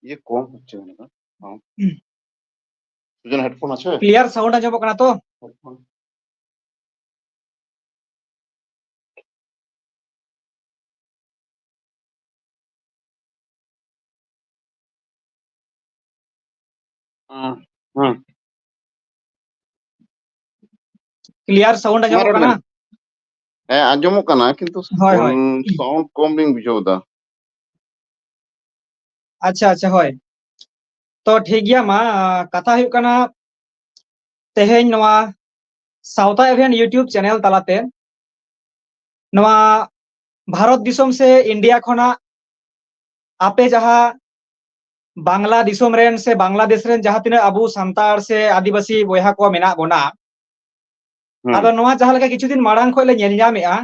ये कौन হচ্ছে না সুজন হেডফোন আছে ক্লিয়ার সাউন্ড আজমক না তো হেডফোন হুম ক্লিয়ার সাউন্ড আজমক না হ্যাঁ আজমক কানা কিন্তু হয় হয় সাউন্ড কম লিং বুঝাও দা আচ্ছা আচ্ছা হয় তো ঠিক গিয়া মা কথা হুᱭᱩᱜ ᱠᱟᱱᱟ তেহেᱧ নওয়া সাউথা এভিয়ান ইউটিউব চ্যানেল তালাতে নওয়া ভারত দিশম সে ইন্ডিয়া খনা আপে যাহা বাংলা দিশম রেন সে বাংলাদেশ রেন যাহা তিনা আবু সান্তাড় সে আদিবাসী বয়হা কো মেনা বনা আদো নওয়া যাহা লেকা কিছুদিন মাড়াং খয় লে ñel ñame'a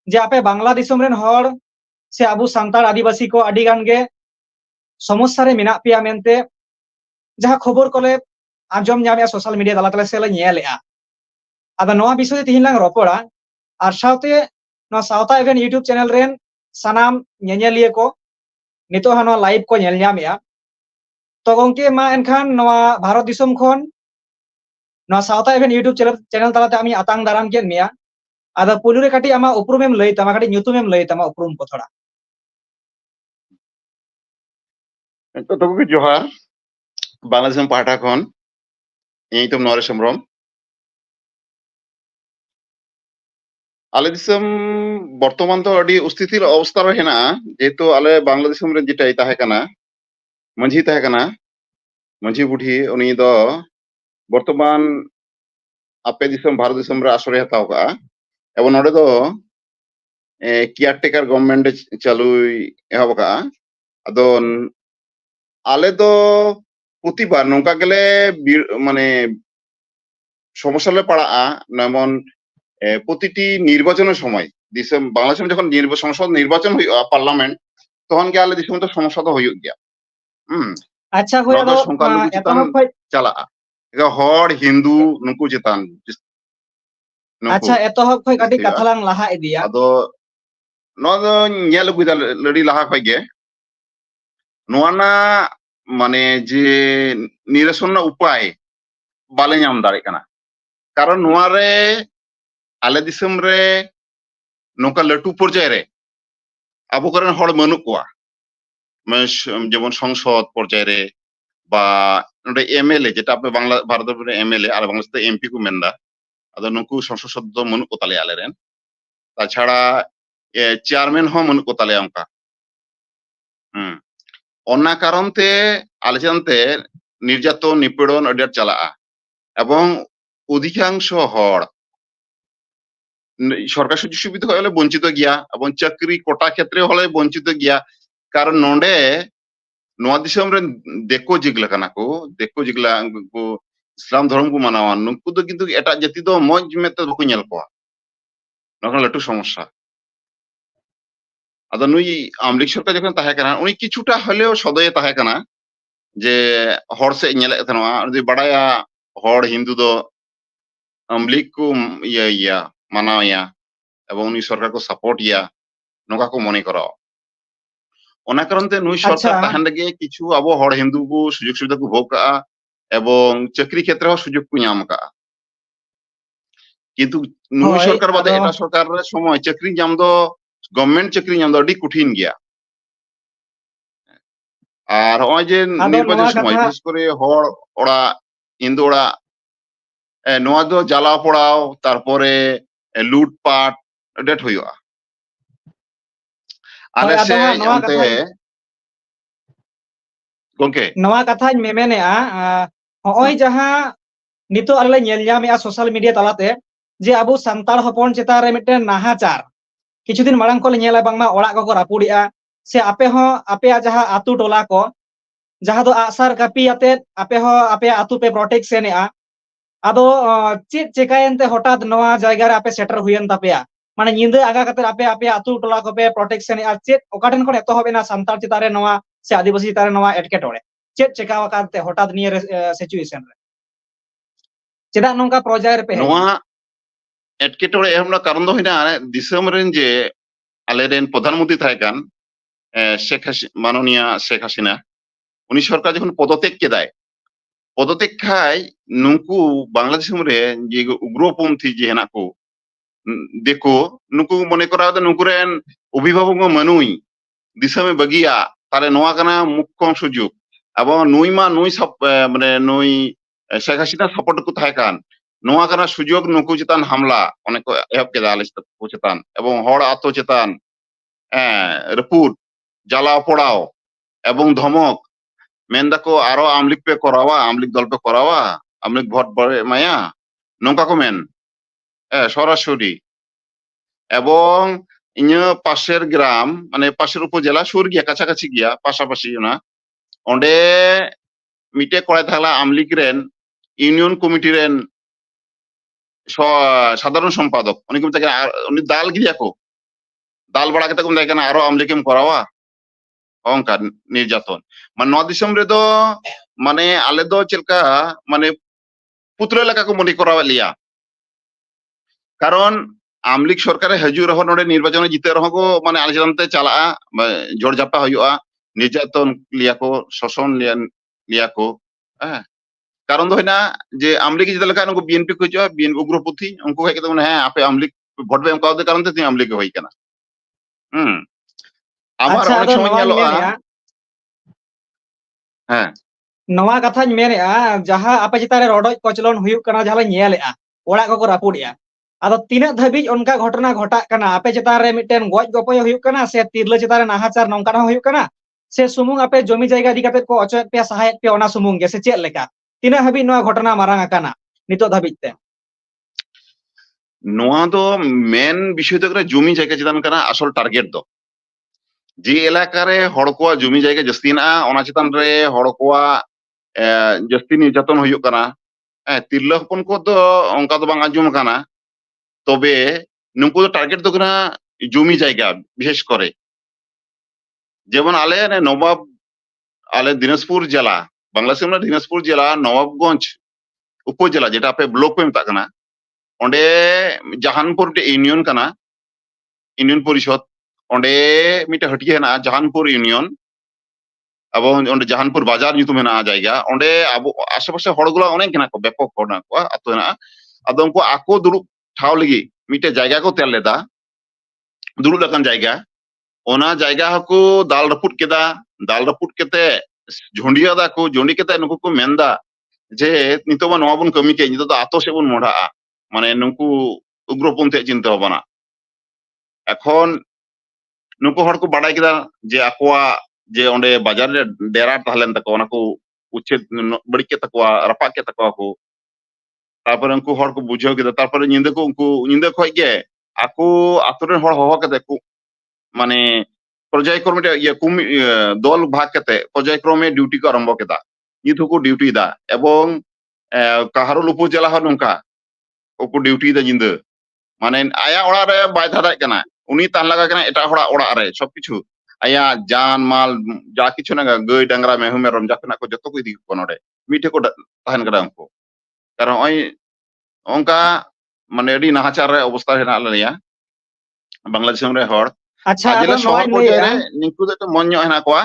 যে আপে বাংলা দিশম রেন হড় সে আবু সান্তাড় আদিবাসী কো আডি গান গে সমস্যা রে মেনা পিয়া মেনতে যাহা খবর কলে আজম ñame'a সোশ্যাল মিডিয়া তালাতে সে লে ñel'a আদো নওয়া বিষয়ে তিহিন লাং রপড়া আর সাথে নওয়া সাউথা এভিয়ান ইউটিউব চ্যানেল রেন সানাম ñeñeliya ko nito ha nowaa live ko ñel ñame'a তো গংকে মা এনখান নওয়া ভারত দিশম খন নওয়া সাউথা এভিয়ান ইউটিউব চ্যানেল তালাতে আমি আতাং দারাম কেন মিয়া আদা পুলুরে কাটি আমা উপরুমেম লই তামা কাটি nyutumem লই তামা উপরুম ko thoda তো তোকে জোহার বাংলাদেশ পাহাটা খন এই তো নরেশ হেমব্রম আলে দিসম বর্তমান তো আᱹᱰᱤ স্থিতির অবস্থা রে হেনা যেহেতু আলে বাংলাদেশ রে যেটাই তাহে কানা মাঝি তাহে কানা মাঝি বুढ़ी উনি দ বর্তমান আপে দিসম ভারত দিসম রে আশ্রয় হাতাও কা এবং নড়ে দ কেয়ারটেকার গভর্নমেন্ট চালুই এহব কা আদো আলে দ প্রতিবার নৌকা গেলে মানে সমস্যা লে পাড়া'a যেমন প্রতিটি নির্বাচনের সময় দিসম বাংলাদেশে যখন সংসদ নির্বাচন হইয়া পার্লামেন্ট তখন কি আলে দিসম তো সমস্যা তো হইয়া গিয়া আচ্ছা হই আদো সংখ্যালঘু চেতান চালা'a হড় হিন্দু নুকু চেতান আচ্ছা এতহব খয় কাটি কাথালাং লাহা ইদিয়া আদো নওয়া দ ñel aguida লড়ি লাহা খয় গে নোয়া না মানে যে নিরসন উপায় বালে ñam দাঁড়ে কানা কারণ নোয়া রে আলে দিসম রে নৌকা লাটু পর্যায়ে রে আবু করেন হড় মানু কোয়া যেমন সংসদ পর্যায়ে রে বা নডে এমএলএ যেটা আপনি বাংলা ভারতের এমএলএ আর বাংলাদেশে এমপি কু মেন্দা আদো নুকু সংসদ সদস্য মানু কো তালে আলে রেন তাছাড়া চেয়ারম্যান হ মানু কো তালে অঙ্কা অন্য কারণতে আলোচনাতে নির্যাতন নিপীড়ন আᱹᱰᱤ আঁᱴ চালা'a এবং অধিকাংশ হড় সরকার সুযোগ সুবিধা হলে বঞ্চিত গিয়া এবং চাকরি কোটা ক্ষেত্রে হলে বঞ্চিত গিয়া কারণ নডে নোয়া দিশম রে দেখো যেগুলা কানা কো দেখো যেগুলা কো ইসলাম ধর্ম কো মানাওয়া নুকু তো কিন্তু এটা জাতি তো মজ মেতে বকো ñel কোয়া নখন লাটু সমস্যা আদো নুই আমলিক সরকার যখন তাহে কানা উনি কিছুটা হলেও সদয়ে তাহে কানা যে হড় সে ñelে থানোয়া যদি বাড়ায়া হড় হিন্দু দো আমলিক কো ইয়া মানাওয়া এবং উনি সরকার কো সাপোর্ট ইয়া নৌকা কো মনে করো অনা কারণতে নুই সরকার তাহান লাগে কিছু আবো হড় হিন্দু কো সুযোগ সুবিধা কো ভোগ কা'a এবং চাকরি ক্ষেত্রে সুযোগ কো ñam কা'a কিন্তু নুই সরকার বাদে এটা সরকারের সময় চাকরি ñam দো গভর্নমেন্ট চাকরি ñam দো আᱹᱰᱤ কঠিন গিয়া আর ওই যে নির্বাচন সময় বিশেষ করে হড় ওড়া হিন্দু ওড়া নোয়া দো জ্বালাও পড়াও তারপরে লুটপাট ডেট হইয়া আলে সে অন্তে গংকে নওয়া কথাñ মেমেনে'a হই যাহা নিতো আলে ñel ñame'a সোশ্যাল মিডিয়া তালাতে যে আবু সান্তাড় হপন চেতা রে মিটে নাহাচার কিছুদিন মাড়াং কলে ñela বাংমা ওড়াগ কো রাপুড়ি'a সে আপে হ আপে যাহা আতু টোলা কো যাহা দো আসার কাপি আতে আপে হ আপে আতু পে প্রোটেকশন'a আদো চেত চেকায়েনতে হঠাৎ নওয়া জায়গা রে আপে সেটার হুইয়েন তাপেয়া মানে নিন্দে আগা কাতে আপে আপে আতু টোলা কো পে প্রোটেকশন'a চেত ওকাটেন কোন এত হবে না সান্তাড় চেতারে নওয়া সে আদিবাসী চেতারে নওয়া এটকেটড়ে চেত চেকাওয়া কাতে হঠাৎ নিয়ে সিচুয়েশন রে চেদা নঙ্কা পর্যায়ের পে নোয়া এটকেটড়ে এমন কারণ দো হইনা দিসম রেন যে আলে রেন প্রধানমন্ত্রী থাকেন শেখ হাসিনা মাননীয় শেখ হাসিনা উনি সরকার যখন পদত্যাগ কেদায় পদত্যাগ খায় নুকু বাংলাদেশ রে যে উগ্রপন্থী যে হেনা কো দেখো নুকু মনে করা হতো নুকুরেন অভিভাবক মানুই দিশামে বাগিয়া তাহলে নোয়া কানা মুখ্য সুযোগ এবং নুই মা নুই সব মানে নুই শেখ হাসিনা সাপোর্ট কো থাকান নোয়া কানা সুযোগ নুকু চেতান হামলা অনেক এহব কেদা আলে চেতান এবং হড় আত্ম চেতান রিপুট জ্বালাও পোড়াও এবং ধমক মেন্দাকো আরো আমলিক পে করাওয়া আমলিক দল পে করাওয়া আমলিক ভোট বড়ে মায়া নৌকা কো মেন সরাসরি এবং ইᱧ পাশের গ্রাম মানে পাশের উপজেলা সুর গিয়া কাছাকাছি গিয়া পাশাপাশি না অন্ডে মিটে করাই থাকলা আমলিক রেন ইউনিয়ন কমিটি রেন সাধারণ সম্পাদক উনি কো তাকে উনি দাল গিয়া কো দাল বাড়া কেতে কো দেখে না আরো আমলিকেম করাওয়া অহংকার নির্যাতন মানে নর্থ দিশম রে দো মানে আলে দো চেলকা মানে পুত্র এলাকা কো মনে করাওয়া লিয়া কারণ আমলিক সরকারে হাজু রহ নড়ে নির্বাচনে জিতে রহ কো মানে আলে জানতে চালা জোরজাপা হইয়া নির্যাতন লিয়া কো শোষণ লিয়া কো হ্যাঁ কারণ তো না যে আমলিক জিতে লেখা উनको বিএনপি কইছ বিএনপি উগ্রপন্থী উनको কই কেতে হ্যাঁ আপে আমলিক ভোট বে এমকা কারণ তে তুমি আমলিক হই কেনা আমার আচ্ছা অনেক আদো সময় নওয়াñ গেলয়া মেনেয়া হ্যাঁ नवा कथाñ मेनेआ जहां आपे चितारे रडoj कचलन हुयुक कना जहां नेलेआ ओड़ा को रापुडिया आदो तिना धाबिज उनका घटना घटा कना आपे चितारे मिटेन गज गपय हुयुक कना से तिरला चितारे नाहाचार नौका हुयुक कना से सुमुंग आपे जमी जायगा इदी काते को अचयत पे सहायक पे ओना सुमुंग गे से चेक लेका तिना हाबि नवा घटना मारांग आकाना नितो धाबिज ते নোয়া তো মেন বিষয় তো জমি জায়গা চিতান কানা আসল টার্গেট দো যে এলাকারে হড় কোয়া জমি জায়গা জাস্তি না ওনা চিতান রে হড় কোয়া জাস্তি নির্যাতন হইুক কানা তিরলা হপন কো তো অনকা তো বাং আজম কানা তবে নুকু তো টার্গেট তো কানা জমি জায়গা বিশেষ করে যেমন আলে নবাব আলে দিনাজপুর জেলা বাংলাদেশের দিনাজপুর জেলা নবাবগঞ্জ উপজেলা যেটা আপে ব্লক পে মেতা কানা অন্ডে জাহানপুর ইউনিয়ন কানা ইউনিয়ন পরিষদ অন্ডে মিটা হটিয়ে না জাহানপুর ইউনিয়ন এবং অন্ডে জাহানপুর বাজার নিতুম হেনা জায়গা অন্ডে আবো আশেপাশে হড়গুলা অনেক হেনা কো ব্যাপক হড় না কো আতো হেনা আদো উनको আকো দুরুপ ঠাও লাগি মিটে জায়গা কো তেল লেদা দুরুপ লাকান জায়গা ওনা জায়গা হকো দাল রাপুট কেতে ঝন্ডিয়া দা কো ঝন্ডি কেতে নুকু কো মেন্দা যে নিতবা নওয়া বন কমি কে নিতো তো আতো সেবন মোড়া মানে নুকু উগ্রপন্থী চিন্তা ভাবনা এখন নুকু হড় কো বাড়াই কেদা যে আকোয়া যে ওন্ডে বাজার রে ডেরা তাহলেন তাকো ওনা কো উচ্ছেদ বড়ি কে তাকোয়া রাপা কে তাকোয়া কো তারপরে উनको হড় কো বুঝাও কেদা তারপরে নিন্দে কো উनको নিন্দে খয় গে আকো আতরের হড় হহ কেদা কো মানে পর্যায়ক্রমে দল ভাগ কেতে পর্যায়ক্রমে ডিউটি কো আরম্ভ কেদা নিত কো ডিউটি দা এবং কাহারুল উপজেলা হ নংকা ওকো ডিউটি দা জিন্দে মানে আয়া ওড়া রে বাই ধারাই কানা উনি তান লাগা কানা এটা হড়া ওড়া রে সবকিছু আয়া জান মাল যা কিছু না গই ডাংরা মেহু মেরম যা কানা কো যত কো ইদি কো নডে মিঠে কো তাহেন কানা উनको কারণ ওই অনকা মানে এডি নাহাচার রে অবস্থা হেনা আলানিয়া বাংলাদেশ রে হড় अच्छा আজিলা आदो শহর नवाñ পর্যায়ে রে लेया নিকু তো মন হেনা কোয়া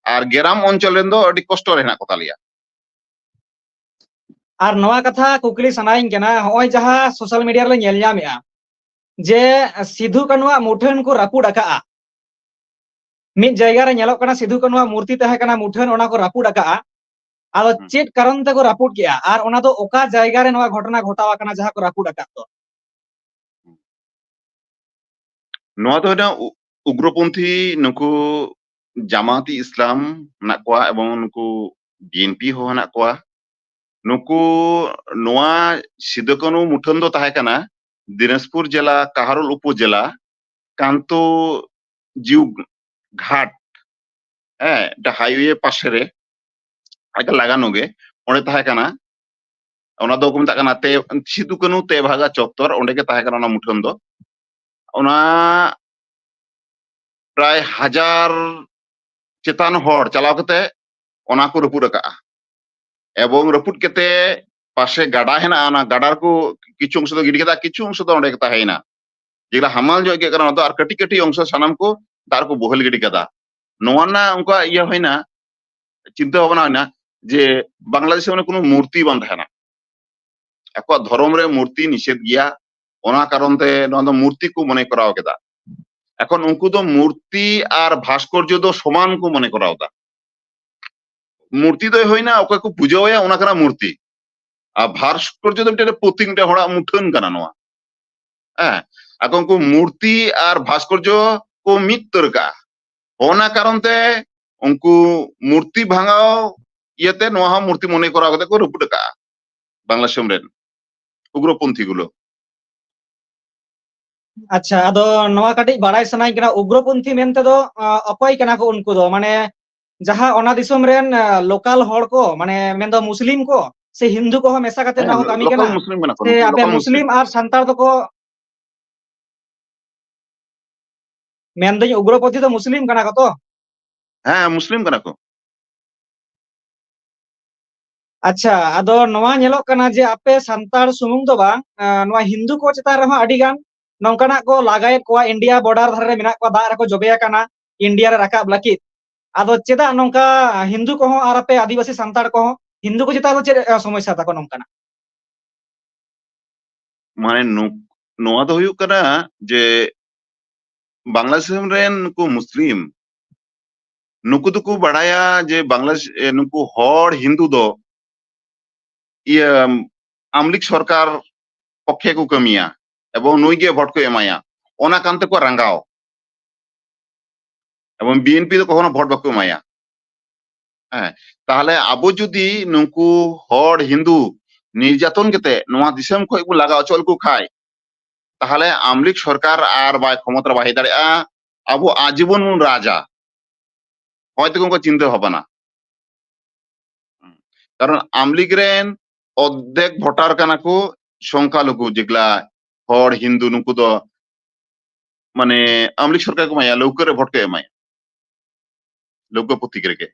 আর গ্রাম অঞ্চল রেন দো আডি কষ্ট রে হেনা কোতালিয়া আর নওয়া কথা কুকলি সানাইং কেনা হয় যাহা সোশ্যাল মিডিয়া রে নেল ᱧᱟᱢᱮᱜᱼᱟ যে সিধু কানুয়া মুঠেন को রাপুড আকাআ মিদ জায়গা রে নেলক কানা সিধু কানুয়া মূর্তি তাহে কানা মুঠেন ওনা को রাপুড আকাআ আদো চেট কারণ তে को রাপুড কিয়া আর ওনা তো ওকা জায়গা রে নওয়া ঘটনা ঘটাওয়া কানা যাহা को রাপুড আকাআ তো নোয়া তো এটা উগ্রপন্থী নুকু জামাতি ইসলাম হেনা কোয়া এবং নুকু বিএনপি হো হেনা কোয়া নুকু নোয়া সিধুকানু মুঠন দো তাহে কানা দিনাজপুর জেলা কাহারুল উপজেলা কান্ত জিউ ঘাট এটা হাইওয়ে পাশে রে আগে লাগানো গে ওনে তাহে কানা ওনা দো কো মেতা কানা তে সিধুকানু তে ভাগা চত্বর ওন্ডে গে তাহে কানা ওনা মুঠন দো ওনা প্রায় 1000 চেতান হড় চালাও কেতে ওনা কো রপুড আকাআ এবং রপুড কেতে পাশে গাডা হেনা না গাডার কো কিছু অংশ তো গিডি কেদা কিছু অংশ তো ওন্ডে তাহে না যেগুলা হামাল জয়গে কারণ তো আর কাটি কাটি অংশ সানাম কো তার কো বহেল গিডি কেদা নোয়া না উনকা ইয়া হয় না চিন্তা ভাবনা হয় না যে বাংলাদেশে মানে কোনো মূর্তি বাং থাহেনা ᱟᱠᱚᱣᱟᱜ ᱫᱷᱚᱨᱚᱢ ᱨᱮ ᱢᱩᱨᱛᱤ ᱱᱤষেধ ᱜᱮᱭᱟ ᱚᱱᱟ ᱠᱟᱨᱚᱱ ᱛᱮ ᱱᱚᱣᱟ ᱫᱚ ᱢᱩᱨᱛᱤ ᱠᱚ ᱢᱚᱱᱮ ᱠᱚᱨᱟᱣ ᱠᱮᱫᱟ এখন উনকু তো মূর্তি আর ভাস্কর্য তো সমান কো মনে করা ওটা মূর্তি তো হয় না ওকে কো পুজো হয় ওনা কানা মূর্তি আর ভাস্কর্য তো একটা প্রতিটা হড়া মুঠন কানা নোয়া হ্যাঁ এখন কো মূর্তি আর ভাস্কর্য কো মিত তরকা ওনা কারণ তে উনকু মূর্তি ভাঙাও ইয়েতে নোয়া মূর্তি মনে করা কথা কো রুপুটকা বাংলা সমরেন উগ্রপন্থী গুলো ᱟᱪᱪᱷᱟ ᱟᱫᱚ ᱱᱚᱣᱟ ᱠᱟᱹᱴᱤᱡ ᱵᱟᱲᱟᱭ ᱥᱟᱱᱟᱧ ᱠᱟᱱᱟ ᱩᱜᱽᱨᱚᱯᱚᱱᱛᱷᱤ ᱢᱮᱱᱛᱮ ᱫᱚ ᱚᱠᱚᱭ ᱠᱟᱱᱟ ᱠᱚ ᱩᱱᱠᱩ ᱫᱚ ᱢᱟᱱᱮ ᱡᱟᱦᱟᱸ ᱚᱱᱟ ᱫᱤᱥᱚᱢ ᱨᱮᱱ ᱞᱳᱠᱟᱞ ᱦᱚᱲ ᱠᱚ ᱢᱟᱱᱮ ᱢᱮᱱᱫᱚ ᱢᱩᱥᱞᱤᱢ ᱠᱚ ᱥᱮ ᱦᱤᱱᱫᱩ ᱠᱚᱦᱚᱸ ᱢᱮᱥᱟ ᱠᱟᱛᱮ ᱱᱚᱣᱟ ᱠᱚ ᱠᱟᱹᱢᱤ লোকাল ᱠᱟᱱᱟ মুসলিম কানা কো ᱥᱮ ᱟᱯᱮ লোকাল মুসলিম ᱢᱩᱥᱞᱤᱢ ᱟᱨ ᱥᱟᱱᱛᱟᱲ ᱫᱚᱠᱚ ᱢᱮᱱᱫᱟᱹᱧ ᱩᱜᱽᱨᱚᱯᱚᱱᱛᱷᱤ ᱫᱚ ᱢᱩᱥᱞᱤᱢ ᱠᱟᱱᱟ ᱠᱚ ᱛᱚ হ্যাঁ মুসলিম কানা কো ᱟᱪᱪᱷᱟ ᱟᱫᱚ ᱱᱚᱣᱟ ᱧᱮᱞᱚᱜ ᱠᱟᱱᱟ ᱡᱮ ᱟᱯᱮ ᱥᱟᱱᱛᱟᱲ ᱥᱩᱢᱩᱝ ᱫᱚ ᱵᱟᱝ ᱱᱚᱣᱟ ᱦᱤᱱᱫᱩ ᱠᱚ ᱪᱮᱛᱟᱱ ᱨᱮᱦᱚᱸ ᱟᱹᱰᱤ ᱜᱟᱱ ᱱᱚᱝᱠᱟᱱᱟᱜ ᱠᱚ ᱞᱟᱜᱟᱭᱮᱫ ᱠᱚᱣᱟ ᱤᱱᱰᱤᱭᱟ ᱵᱚর্ডার ᱫᱷᱟᱨᱮ ᱨᱮ ᱢᱮᱱᱟᱜ ᱠᱚᱣᱟ ᱫᱟᱜ ᱨᱮᱠᱚ ᱡᱚᱵᱮ ᱟᱠᱟᱱᱟ ᱤᱱᱰᱤᱭᱟ ᱨᱮ ᱨᱟᱠᱟᱵ ᱞᱟᱹᱜᱤᱫ ᱟᱫᱚ ᱪᱮᱫᱟᱜ ᱱᱚᱝᱠᱟ ᱦᱤᱱᱫᱩ ᱠᱚᱦᱚᱸ ᱟᱨ ᱟᱯᱮ ᱟᱹᱫᱤᱵᱟᱹᱥᱤ ᱥᱟᱱᱛᱟᱲ ᱠᱚᱦᱚᱸ ᱦᱤᱱᱫᱩ ᱠᱚ ᱪᱮᱛᱟᱱ ᱫᱚ ᱪᱮᱫ ᱥᱚᱢᱚᱥᱥᱟ ᱛᱟᱠᱚ ᱱᱚᱝᱠᱟᱱᱟᱜ মানে নোয়া ᱫᱚ ᱦᱩᱭᱩᱜ ᱠᱟᱱᱟ ᱡᱮ বাংলাদেশ রেন নুকু মুসলিম নুকু দᱚᱠᱚ ᱵᱟᱲᱟᱭᱟ ᱡᱮ বাংলাদেশ নুকু হড় হিন্দু ᱫᱚ ইয়ে আমলিক সরকার পক্ষে কো কামিয়া এবং নুই গে ভোট কো এমায়া ওনা কান্তে কো রাঙ্গাও এবং বিএনপি তো কখনো ভোট বাকো এমায়া হ্যাঁ তাহলে আবো যদি নুকু হড় হিন্দু নির্যাতন কেতে নোয়া দিশম খয় কো লাগা অচল কো খায় তাহলে আমলিক সরকার আর বাই ক্ষমতা বাহি দাঁড়িয়ে আবো আজীবন রাজা হয়তো কোনো চিন্তা হবে না কারণ আমলিগ রেন অর্ধেক ভোটার কানা কো সংখ্যালঘু যেগুলা হড় হিন্দু নুকু তো মানে আমলিগ সরকার কো মায়া লৌকরে ভোট কে এমায় লৌক প্রতীক রেখে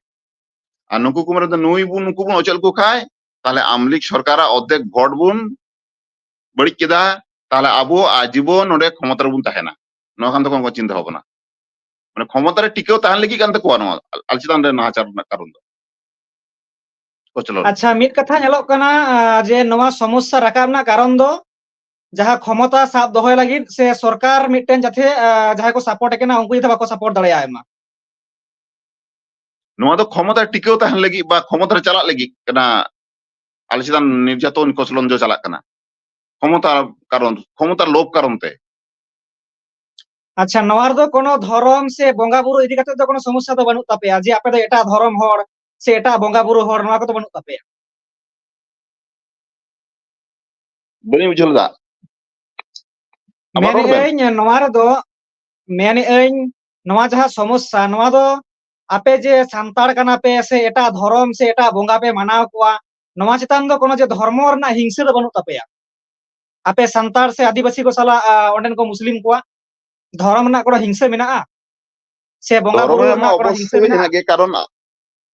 আর নুকু কুমার নুই বুন নুকু বুন অচল কো খায় তাহলে আমলিগ সরকার অর্ধেক ভোট বুন বড়ি কেদা তাহলে আবো আজীবন ওরে ক্ষমতার বুন তাহেনা নোয়া কান তো কোনো চিন্তা হবে না মানে ক্ষমতারে টিকেও তাহলে লাগি কান্তে কোয়া নোয়া আলচিতান রে নাহাচার কারণ দো কচলন ᱟᱪᱪᱷᱟ ᱢᱤᱫ ᱠᱟᱛᱷᱟ ᱧᱮᱞᱚᱜ ᱠᱟᱱᱟ ᱡᱮ ᱱᱚᱣᱟ ᱥᱚᱢᱚᱥᱥᱟ ᱨᱟᱠᱟᱵ ᱨᱮᱱᱟᱜ ᱠᱟᱨᱚᱱ ᱫᱚ ᱡᱟᱦᱟᱸ ᱠᱷᱚᱢᱚᱛᱟ ᱥᱟᱵ ᱫᱚᱦᱚᱭ ᱞᱟᱹᱜᱤᱫ ᱥᱮ ᱥᱚᱨᱠᱟর ᱢᱤᱫᱴᱮᱱ ᱡᱟᱛᱮ ᱡᱟᱦᱟᱸᱭ ᱠᱚ ᱥᱟᱯᱳর্ᱴ ᱮ ᱠᱟᱱᱟ ᱩᱱᱠᱩ ᱡᱟᱛᱮ ᱵᱟᱠᱚ ᱥᱟᱯᱳর্ট ᱫᱟᱲᱮᱭᱟᱜ ᱢᱟ নোয়া তো ক্ষমতা টিকেও তাহেন লাগি বা ক্ষমতারে চালাক লাগি কেনা আলচিতান নির্যাতন কচলন যে চালাক কানা ক্ষমতার কারণ ক্ষমতার লোভ কারণ তে ᱟᱪᱪᱷᱟ ᱱᱚᱣᱟ ᱨᱮᱫᱚ ᱠᱳᱱᱳ ᱫᱷᱚᱨᱚᱢ ᱥᱮ ᱵᱚᱸᱜᱟ ᱵᱩᱨᱩ ᱤᱫᱤ ᱠᱟᱛᱮ ᱫᱚ ᱠᱳᱱᱳ ᱥᱚᱢᱚᱥᱥᱟ ᱫᱚ ᱵᱟᱹᱱᱩᱜ ᱛᱟᱯᱮᱭᱟ ᱡᱮ ᱟᱯᱮ ᱫᱚ ᱮᱴᱟᱜ ᱫᱷᱚᱨᱚᱢ ᱦᱚᱲ ᱥᱮ ᱮᱴᱟᱜ ᱵᱚᱸᱜᱟ ᱵᱩᱨᱩ ᱦᱚᱲ ᱱᱚᱣᱟ ᱠᱚᱫᱚ ᱵᱟᱹᱱᱩᱜ ᱛᱟᱯᱮᱭᱟ ᱵᱟᱹᱧ ᱵᱩᱡᱷᱟᱹᱣ ᱞᱮᱫᱟ আবার রড় বেন ᱢᱮᱱᱮᱜ ᱟᱹᱧ ᱱᱚᱣᱟ ᱨᱮᱫᱚ ᱢᱮᱱᱮᱜ ᱟᱹᱧ ᱱᱚᱣᱟ ᱡᱟᱦᱟᱸ ᱥᱚᱢᱚᱥᱥᱟ ᱱᱚᱣᱟ ᱫᱚ ᱟᱯᱮ ᱡᱮ ᱥᱟᱱᱛᱟᱲ ᱠᱟᱱᱟ ᱯᱮ ᱥᱮ ᱮᱴᱟᱜ ᱫᱷᱚᱨᱚᱢ ᱥᱮ ᱮᱴᱟᱜ ᱵᱚᱸᱜᱟ ᱯᱮ ᱢᱟᱱᱟᱣ ᱠᱚᱣᱟ ᱱᱚᱣᱟ ᱪᱮᱛᱟᱱ ᱫᱚ ᱠᱳᱱᱳ ᱡᱮ ᱫᱷᱚᱨᱢᱚ ᱨᱮᱱᱟᱜ ᱦᱤᱝᱥᱟᱹ ᱫᱚ ᱵᱟᱹᱱᱩᱜ ᱛᱟᱯᱮᱭᱟ ᱟᱯᱮ ᱥᱟᱱᱛᱟᱲ ᱥᱮ ᱟᱹᱫᱤᱵᱟᱹᱥᱤ ᱠᱚ ᱥᱟᱞᱟᱜ ᱚᱸᱰᱮᱱ ᱠᱚ ᱢᱩᱥᱞᱤᱢ ᱠᱚᱣᱟᱜ ধর্ম রᱮᱱᱟᱜ কোনো হিংসা ᱢᱮᱱᱟᱜᱼᱟ ᱥᱮ ᱵᱚᱸᱜᱟ ধর্ম ᱵᱩᱨᱩ ᱨᱮᱢᱟ ᱨᱮᱱᱟᱜ কোনো হিংসা অবশ্যই ᱢᱮᱱᱟᱜᱼᱟ হেনাগে কারণ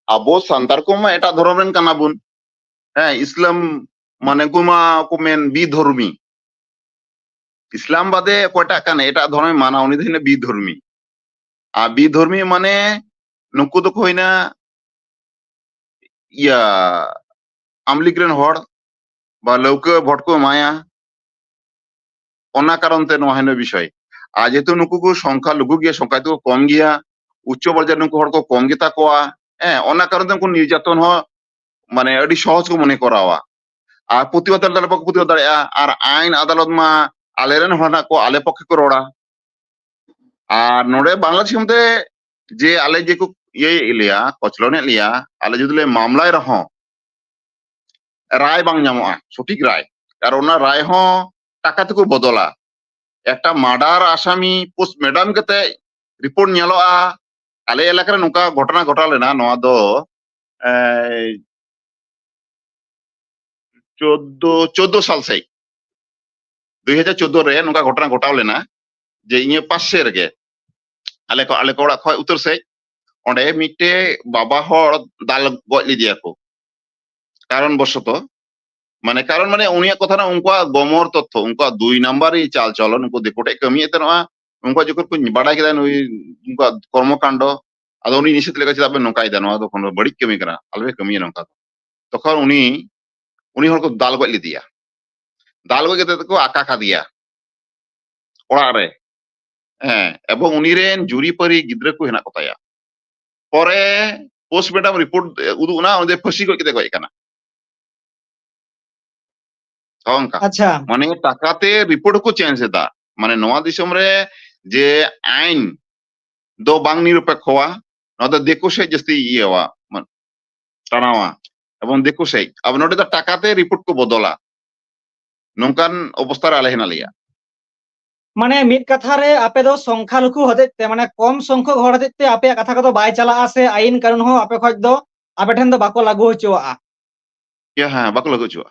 আবো সান্তার কোমা এটা ধর্ম রেন কানা বুন হ্যাঁ ইসলাম মানে কুমা কুমেন বিধর্মী ইসলাম বাদে কয়টা কানে এটা ধর্মে মানা উনি দিনে বিধর্মী আর বিধর্মী মানে নুকু তো কইনা ইয়া আমলিক রেন হড় বা লৌকে ভোট কো মায়া অনা কারণ তে নোয়া হেন বিষয় আর যেহেতু নুকু কো সংখ্যা লঘু গিয়া সংখ্যা তো কম গিয়া উচ্চ পর্যায়ের নুকু হড় কো কম গেতা কোয়া হ্যাঁ অনা কারণ তে কোন নির্যাতন হ মানে আᱹᱰᱤ সহজ কো মনে করাওয়া আর প্রতিবাদ দাঁড়ালে পক্ষে প্রতিবাদ দাঁড়ায় আর আইন আদালত মা আলেরেন হনা কো আলে পক্ষে কো রড়া আর নোড়ে বাংলাদেশ মধ্যে যে আলে যে কো ইয়ে ইলিয়া কচলনে লিয়া আলে যদি মামলায় রহ রায় বাং ᱧᱟᱢᱚᱜᱼᱟ সঠিক রায় আর ওনা রায় হ টাকা থেকে বদলা একটা মার্ডার আসামি পোস্ট ম্যাডাম কেতে রিপোর্ট ᱧᱮᱞᱚᱜᱼᱟ আলে এলাকার নৌকা ঘটনা ঘটাল লেনা নোয়া দো 14 সাল সেই 2014 রে নৌকা ঘটনা ঘটাও লেনা যে ইয়ে পাশে রেগে আলে কো অড়াᱜ খয় উত্তর সেই অঁᱰᱮ মিটে বাবা হড় দাল গজ লিদিয়া কো কারণ বশত মানে কারণ মানে উনিয়ার কথা না উনকুয়া গমর তথ্য উনকুয়া 2 নাম্বারই চাল চলন উনকু দেপোটে কামিয়ে তেনওয়া উনকুয়া যখন কো বাড়াই কেদা নুই উনকুয়া কর্মকাণ্ড ᱟᱫᱚ ᱩᱱᱤ ᱱᱤᱥᱪᱤᱛ ᱞᱮᱠᱟ ᱪᱮᱫᱟᱜ ᱵᱮᱱ ᱱᱚᱝᱠᱟᱭᱮᱫᱟ, ᱱᱚᱣᱟ ᱫᱚ ᱠᱳᱱᱳ ᱵᱟᱹᱲᱤᱡ ᱠᱟᱹᱢᱤ ᱠᱟᱱᱟ, ᱟᱞᱚᱯᱮ ᱠᱟᱹᱢᱤᱭᱟ ᱱᱚᱝᱠᱟ ᱫᱚ। ᱛᱚᱠᱷᱚᱱ ᱩᱱᱤ ᱦᱚᱲ ᱠᱚ ᱫᱟᱞ ᱜᱚᱡ ᱞᱮᱫᱮᱭᱟ, ᱫᱟᱞ ᱜᱚᱡ ᱠᱟᱛᱮ ᱠᱚ ᱟᱠᱟ ᱠᱟᱫᱮᱭᱟ ᱚᱲᱟᱜ ᱨᱮ। ᱦᱮᱸ, ᱮᱵᱚᱝ ᱩᱱᱤ ᱨᱮᱱ ᱡᱩᱨᱤᱯᱟᱹᱨᱤ ᱜᱤᱫᱽᱨᱟᱹ ᱠᱚ ᱦᱮᱱᱟᱜ ᱠᱚᱛᱟᱭᱟ। ᱯᱚᱨᱮ ᱯᱳস্টᱢᱚর্টম রিপোর্ট উদুগ না, ওদের ফাঁসি গজ কেটে গজ কানা। ᱚᱱᱠᱟ ᱟᱪᱪᱷᱟ মানে টাকাতে রিপোর্ট को চেঞ্জ এদা, মানে নওয়া দিসᱚᱢ রে যে আইন ᱫᱚ ᱵᱟᱝ ᱱᱤᱨᱚᱯᱮᱠᱷᱚᱣᱟ, ᱱᱚᱣᱟ ᱫᱚ ᱫᱤᱠᱩ ᱥᱮᱡ ᱡᱟᱹᱥᱛᱤ ᱤᱭᱟᱹᱣᱟ ᱴᱟᱱᱟᱣᱟ, এবং ᱫᱤᱠᱩ ᱥᱮᱡ ᱟᱵᱚ ᱱᱚᱰᱮ ᱫᱚ টাকাতে রিপোর্ট को বদলা, ᱱᱚᱝᱠᱟᱱ ᱚᱵᱚᱥᱛᱟ ᱨᱮ ᱟᱞᱮ ᱦᱮᱱᱟᱜ ᱞᱮᱭᱟ। মানে মিট কথা রে আপে দো সংখ্যালঘু হতেতে মানে কম সংখ্যক হড় হতেতে আপে কথা কত বাই চালাআ সে আইন কানুন হো আপে খজ দো আপে ঠেন দো বাকো লাগু হচুআ। হ্যাঁ, বাকো লাগু হচুআ।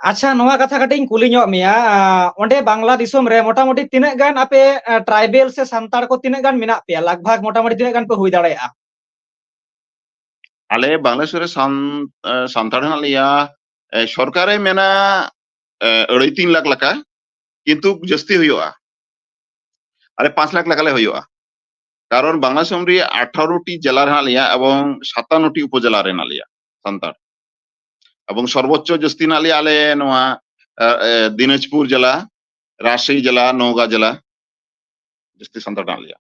আচ্ছা নোয়া কথা কাটিং কুলি ñᱚᱜ মেয়া, ওন্ডে বাংলা দিসᱚᱢ রে মোটামুটি তিনাᱹᱜ গান আপে ট্রাইবেল সে সান্তাড় কো তিনাᱹᱜ গান মেনাᱜ পেয়া, লাগভাগ মোটামুটি তিনাᱹᱜ গান পে হুই দাᱲᱮᱭᱟᱜᱼᱟ? আলে বাংলাদেশ রে সান্তাড় হেনাᱜ লেᱭᱟ, সরকারে মেনা 2.5-3 লাখ লেখা, কিন্তু জাস্তি হুᱭᱩᱜᱼᱟ, আলে 5 লাখ লেখালে হুᱭᱩᱜᱼᱟ। কারণ বাংলাদেশ রে 18টি জেলা হেনাᱜ লেᱭᱟ এবং 57টি উপজেলা রে হেনাᱜ লেᱭᱟ সান্তাড়, এবং সর্বোচ্চ জাস্তি হেনাᱜ লেᱭᱟ আলে নোয়া দিনাজপুর জেলা, রাজশাহী জেলা, নওগাঁ জেলা, জাস্তি সান্তাড় হেনাᱜ লেᱭᱟ।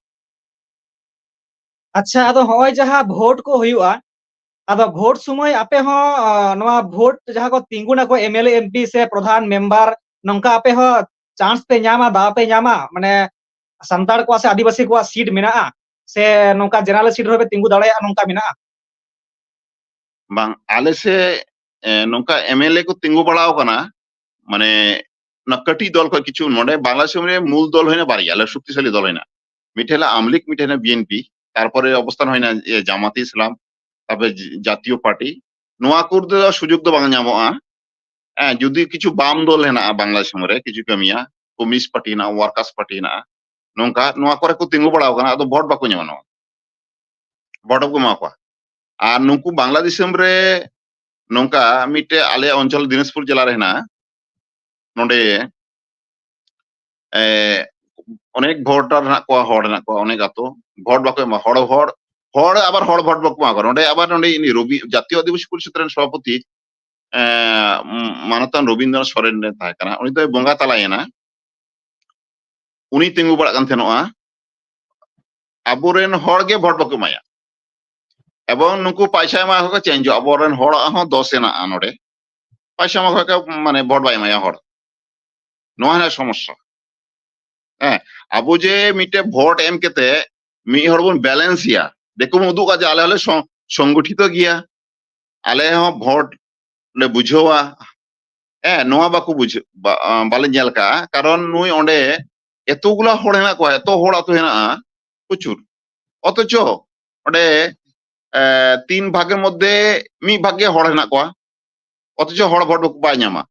আচ্ছা আদো হয় যাহা ভোট কো হুᱭᱩᱜᱼᱟ, আদো ভোট সময় আপে হো নোয়া ভোট যাহা কো তিঙ্গুনা কো এমএলএ এমপি সে প্রধান মেম্বার নংকা আপে হো চান্স পে ᱧᱟᱢᱟ, দাও পে ᱧᱟᱢᱟ, মানে সান্তাড় কো সে আদিবাসী কো সিট মেনাᱜᱼᱟ সে নংকা জেনারেল সিট রবে তিঙ্গু দাড়ᱮᱭᱟᱜᱼᱟ নংকা মেনাᱜᱼᱟ? বাং আলে সে নংকা এমএলএ কো তিঙ্গু বাড়াও কানা, মানে না কাটি দল কো কিছু নডে বাংলাদেশ রে মূল দল হইনা বাড়িয়া, আলে শক্তিশালী দল হইনা, মিঠেলা আমলিক, মিঠেলা বিএনপি, তারপরে অবস্থান হইনা জামাতে ইসলাম, তারপরে জাতীয় পার্টি, নোয়া করতে সুযোগ তো বাং ᱧᱟᱢᱚᱜᱼᱟ। হ্যাঁ, যদি কিছু বাম দল হেনাᱜᱼᱟ বাংলাদেশ রে কিছু কামিয়া, কমিউনিস্ট পার্টি হেনাᱜᱼᱟ, ওয়ার্কার্স পার্টি হেনাᱜᱼᱟ, নংকা নোয়া করে কো তিঙ্গু বাড়াও কানা, আদᱚ ভোট বাকো ᱧᱟᱢᱟ, নোয়া ভোট को এমা কোয়া। আর নুকু বাংলাদেশ রে নংকা মিটে আলে অঞ্চল দিনাজপুর জেলা রে হেনাᱜᱼᱟ, নডে অনেক ভোটার হেনাᱜ কোয়া, হড় হেনাᱜ কোয়া অনেক আতো, ভোট বাকো এমা, হড় আবার হড় ভোট বাকো এমা কোয়া। নডে আবার নডে ইনি রবি জাতীয় আদিবাসী পরিষদ রেন সভাপতি মানতান রবীন্দ্রনাথ সরেন রে তাহে কানা, উনি ᱫᱚᱭ ᱵᱚᱸᱜᱟ ᱛᱟᱞᱟᱭᱮᱱᱟ, উনি তিঙ্গু বাড়াᱜ কান ᱛᱟᱦᱮᱱᱚᱜᱼᱟ, ᱟᱵᱚᱨᱮᱱ ᱦᱚᱲ ᱜᱮ ᱵᱷᱳᱴ ᱵᱟᱠᱚ ᱮᱢᱟᱭᱟ, এবং নুকু পয়সা এমা ᱠᱚ চেঞ্জ, আবরেন হড়ᱟᱜ হᱚᱸ দোষ হেনাᱜᱼᱟ নডে, পয়সা এমা ᱠᱚ মানে ভোট বাই এমায়া হড়, নোয়া হেনাᱜ সমস্যা। হ্যাঁ, আবো যে মিটে ভোট এম কেতে মি হড় বন ব্যালেন্সিয়া, দেখো উদুগা যে আলে হলে সংগঠিত গিয়া, আলে হᱚᱸ ভোট লে বুঝাওয়া, হ্যাঁ নোয়া বাকু বালে ᱧᱮᱞ ᱠᱟᱜᱼᱟ, কারণ নুই অন্ডে এতগুলা হড় হেনাᱜ কোয়া, এত হড় আতো হেনাᱜᱼᱟ প্রচুর, অথচ অন্ডে 3 ভাগের মধ্যে মি ভাগে হড় হেনাᱜ কোয়া, অথচ হড় ভোট বাই ᱧᱟᱢᱟ।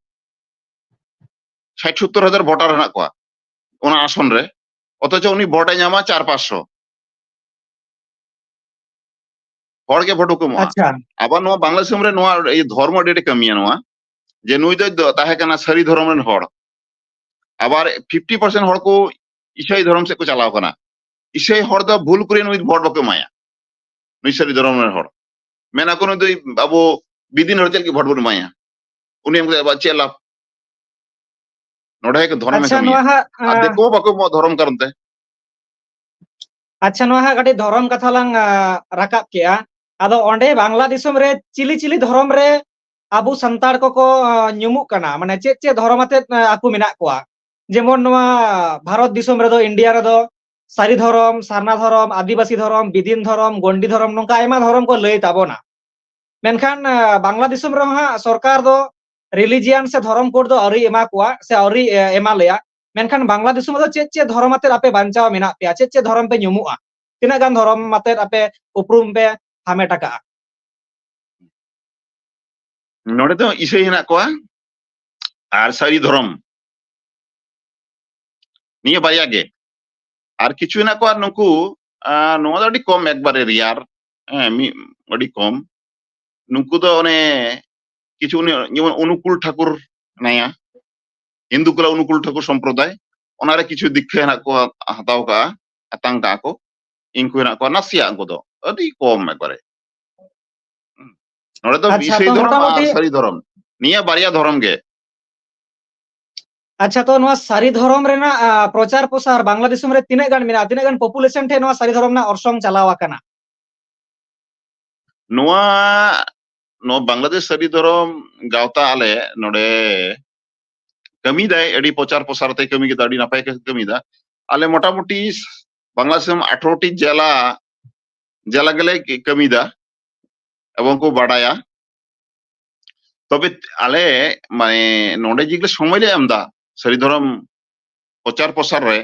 60-70 হাজার ভোটার হেনাᱜ কোয়া ওনা আসন রে, অথচ উনি ভোটে ᱧᱟᱢᱟ 400-500 হড় গে ভোট को এমᱚᱜᱼᱟ। আচ্ছা আবার নোয়া বাংলাদেশ রে নোয়া এই ধর্ম ডেটে কামিয়া নোয়া, যে নুই ᱫᱚ তাহে কানা সারি ধর্ম রেন হড়, আবার 50% হড় को ইসাই ধর্ম সে কো চালাও কানা, ইসাই হড় ᱫᱚ ভুল করে নুই ভোট বাকো এমায়া, নুই সারি ধর্ম রেন হড় মেনা কোন দুই আবো বিদিন হড় চেল কি ভোট বন এমায়া, উনি এমকে আবার চেল লাভ নডে কে ধর্ম আচ্ছা কামিয়া, নোয়া হা আর দেখো বাকো ধর্ম কারণতে। আচ্ছা নোয়া হা কাটি ধরম কথা লাং রাকাব কেয়া, আদো অন্ডে বাংলা দিসᱚᱢ রে চিলি চিলি ধরম রে আবু সান্তাড় কো ñᱩᱢᱩᱜ কানা, মানে চেত চেত ধরম আতে আকু মেনাᱜ কোয়া? যেমন নোয়া ভারত দিসᱚᱢ রে দো ইন্ডিয়া রে দো সারি ধরম, সারনা ধরম, আদিবাসী ধরম, বিদিন ধরম, গন্ডি ধরম নংকা আয়মা ধরম কো লই তাবona। মেনখান বাংলা দিসᱚᱢ রে হা সরকার দো রিলিজিয়ান সে ধরম কোড দো আরি এমা কোয়া সে আরি এমা লেয়া, মেনখান বাংলা দিসᱚᱢ ᱫᱚ ᱪᱮᱫ ᱪᱮᱫ ᱫᱷᱚᱨᱚᱢ ᱟᱛᱮ ᱟᱯᱮ ᱵᱟᱧᱪᱟᱣ ᱢᱮᱱᱟᱜ ᱯᱮᱭᱟ, ᱪᱮᱫ ᱪᱮᱫ ᱫᱷᱚᱨᱚᱢ ᱯᱮ ᱧᱩᱢᱩᱜᱼᱟ, ᱛᱤᱱᱟᱹᱜ ᱜᱟᱱ ᱫᱷᱚᱨᱚᱢ ᱟᱛᱮ ᱟᱯᱮ ᱩᱯᱨᱩᱢ ᱯᱮ ᱦᱟᱢᱮᱴ ᱟᱠᱟᱜᱼᱟ? নডে তো ইসাই হেনাᱜ কোয়া আর সারি ধর্ম, নিয়ে বারিয়া গে, আর কিছু হেনাᱜ কোয়া নুকু নোয়া ᱫᱚ ᱟᱹᱰᱤ কম, একবারে রিয়ার, হ্যাঁ আᱹᱰᱤ কম। নুকু ᱫᱚ অনে কিছু যেমন অনুকূল ঠাকুর হেনায়া, হিন্দু গুলা অনুকূল ঠাকুর সম্প্রদায়, ওনারে কিছু দীক্ষা হেনাᱜ কোয়া হাতাও কাগᱼᱟ, আতাং কাগᱼᱟ ᱠᱚ, ᱤᱧ ᱠᱚ ᱦᱮᱱᱟᱜ ᱠᱚᱣᱟ ᱱᱟᱥᱮᱭᱟᱜ ᱩᱱᱠᱩ ᱫᱚ ᱟᱹᱰᱤ ᱠᱚᱢ ᱮᱠᱵᱟᱨᱮ ᱱᱚᱰᱮ ᱫᱚ ᱟᱪᱪᱷᱟ ᱵᱤᱥᱚᱭ ᱛᱚ ᱫᱷᱚᱨᱚᱢ ᱟᱨ ᱢᱚᱴᱟᱢᱩᱴᱤ ᱥᱟᱹᱨᱤ ᱫᱷᱚᱨᱚᱢ ᱱᱤᱭᱟᱹ ᱵᱟᱨᱭᱟ ᱫᱷᱚᱨᱚᱢ ᱜᱮ ᱟᱪᱪᱷᱟ ᱛᱚ ᱱᱚᱣᱟ ᱥᱟᱹᱨᱤ ᱫᱷᱚᱨᱚᱢ ᱨᱮᱱᱟᱜ ᱯᱨᱚᱪᱟᱨ ᱯᱨᱚᱥᱟᱨ ᱵᱟᱝᱞᱟ ᱫᱤᱥᱚᱢ ᱨᱮ ᱛᱤᱱᱟᱹᱜ ᱜᱟᱱ ᱢᱮᱱᱟᱜᱼᱟ ᱛᱤᱱᱟᱹᱜ ᱜᱟᱱ ᱯᱚᱯᱩᱞᱮᱥᱚᱱ ᱴᱷᱮᱱ ᱱᱚᱣᱟ ᱥᱟᱹᱨᱤ ᱫᱷᱚᱨᱚᱢ ᱨᱮᱱᱟᱜ ᱚᱨᱥᱚᱝ ᱪᱟᱞᱟᱣ ᱟᱠᱟᱱᱟ ᱱᱚᱣᱟ ᱱᱚᱣᱟ ᱵᱟᱝᱞᱟᱫᱮশ ᱥᱟᱹᱨᱤ ᱫᱷᱚᱨᱚᱢ ᱜᱟᱶᱛᱟ ᱟᱞᱮ ᱱᱚᱰᱮ ᱠᱟᱹᱢᱤᱭᱮᱫᱟᱭ ᱟᱹᱰᱤ ᱯᱨᱚᱪᱟᱨ ᱯᱨᱚᱥᱟᱨ ᱛᱮ ᱠᱟᱹᱢᱤ ᱠᱮᱫᱟ ᱟᱹᱰᱤ ᱱᱟᱯᱟᱭ ᱠᱟᱹᱢᱤᱭᱮᱫᱟ ᱟᱞᱮ ᱢᱚᱴᱟᱢᱩᱴᱤ বাংলাদেশ 18টি জেলা গেলে কামিদা এবং কো বাড়ায়া তবে আলে মানে নডে যেগুলো সময় লে আমদা সারি ধরম প্রচার প্রসার রে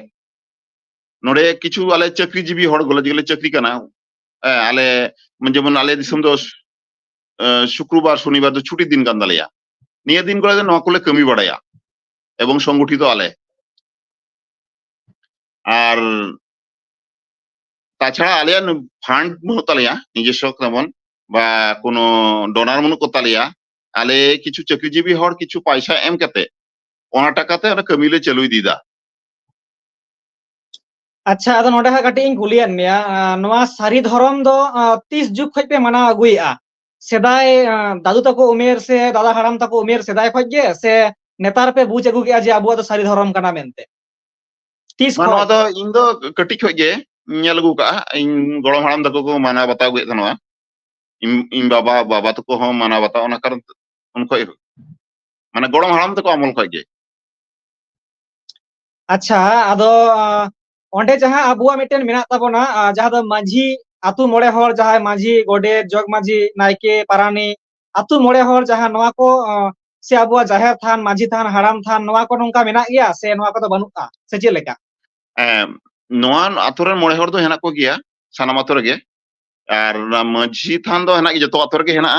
নডে কিছু আলে চাকরিজীবী হড় গুলো যেগুলো চাকরি কানা আলে যেমন আলে দিসম দো শুক্রবার শনিবার দো ছুটির দিন কান দালিয়া নিয়ে দিন করে নয়া করলে কামি বাড়ায়া এবং সংগঠিত আলে আর তাছাড়া আলিয়া ফান্ড মনো তালিয়া নিজস্ব তেমন বা কোনো ডোনার মনো তালিয়া আলে কিছু চাকরিজীবী হড় কিছু পয়সা এম কাতে ওনা টাকাতে ওরা কামিলে চালুই দিদা আচ্ছা আদো নডে হা কাটি ইন কুলিয়ান মিয়া নওয়া সারি ধরম দো 30 যুগ খজ পে মানা আগুইয়া সেদাই দাদু তাকো উমের সে দাদা হারাম তাকো উমের সেদাই খজ গে সে নেতার পে বুঝ আগু গিয়া যে আবু দো সারি ধরম কানা মেনতে 30 মানো খজ দো ইন দো কটি খজ গে ñel gu ka in gorom haram dako ko mana bata gu tanwa in baba baba to ko ho mana bata ona karon un ko মানে gorom haram to ko amol khoj ge আচ্ছা আদো অন্ডে যাহা আবুয়া মিটেন মেনা তাবনা যাহা দো মাঝি আতু মড়ে হর যাহা মাঝি গোডে jug মাঝি নাইকে পারানি আতু মড়ে হর যাহা নোয়া কো সে আবুয়া জাহের থান মাঝি থান হারাম থান নোয়া কো নংকা মেনা গিয়া সে নোয়া কো দো বানুকা সে চে লেকা নোয়া আতরের মড়ে হর দো হেনা ko gia sanam ator ge আর মাঝি থান দো হেনা যত আতর ge হেনা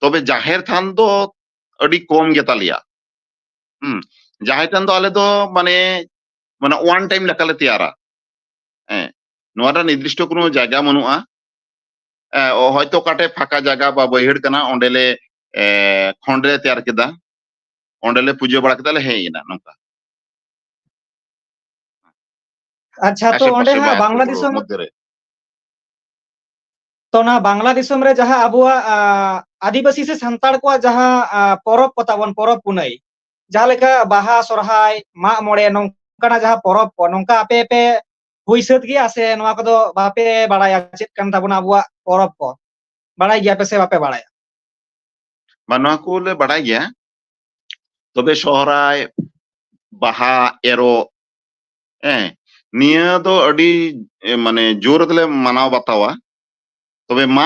তবে জাহের থান দো আডি কম গে তালিয়া জাহের থান দো আলে দো মানে মানে ওয়ান টাইম লেকালে তেয়ারা হ্যাঁ নোয়াটা নির্দিষ্ট কোনো জায়গা বানুয়া হয়তো কাটে ফাঁকা জায়গা বা বৈহেড় কানা অন্ডেলে খন্ডে তেয়ার কেদা অন্ডেলে পুজো বাড়া কেদালে হেই না নৌকা আচ্ছা তো অন্ডে আশেপাশে বা হা আত্মীয় বাংলা দিশম মধ্যে রে তো না বাংলা দিশম রে যাহা আবুয়া আদিবাসী সে সান্তাড় কো যাহা পরব পতাবন পরব পুনাই যাহা লেকা বাহা সরহাই মা মড়ে নংকানা যাহা পরব কো নংকা আপে পে হুই সাত গিয়া সে নোয়া কো দো বাপে বাড়ায়া চেত কান তাবনা আবুয়া পরব কো বাড়াই গিয়া পে সে বাপে বাড়ায়া বা নোয়া কোলে বাড়াই গিয়া তবে সহরাই বাহা এরো নিয়া দো আডি মানে জোর তেলে মানাও বাতাওয়া তবে মা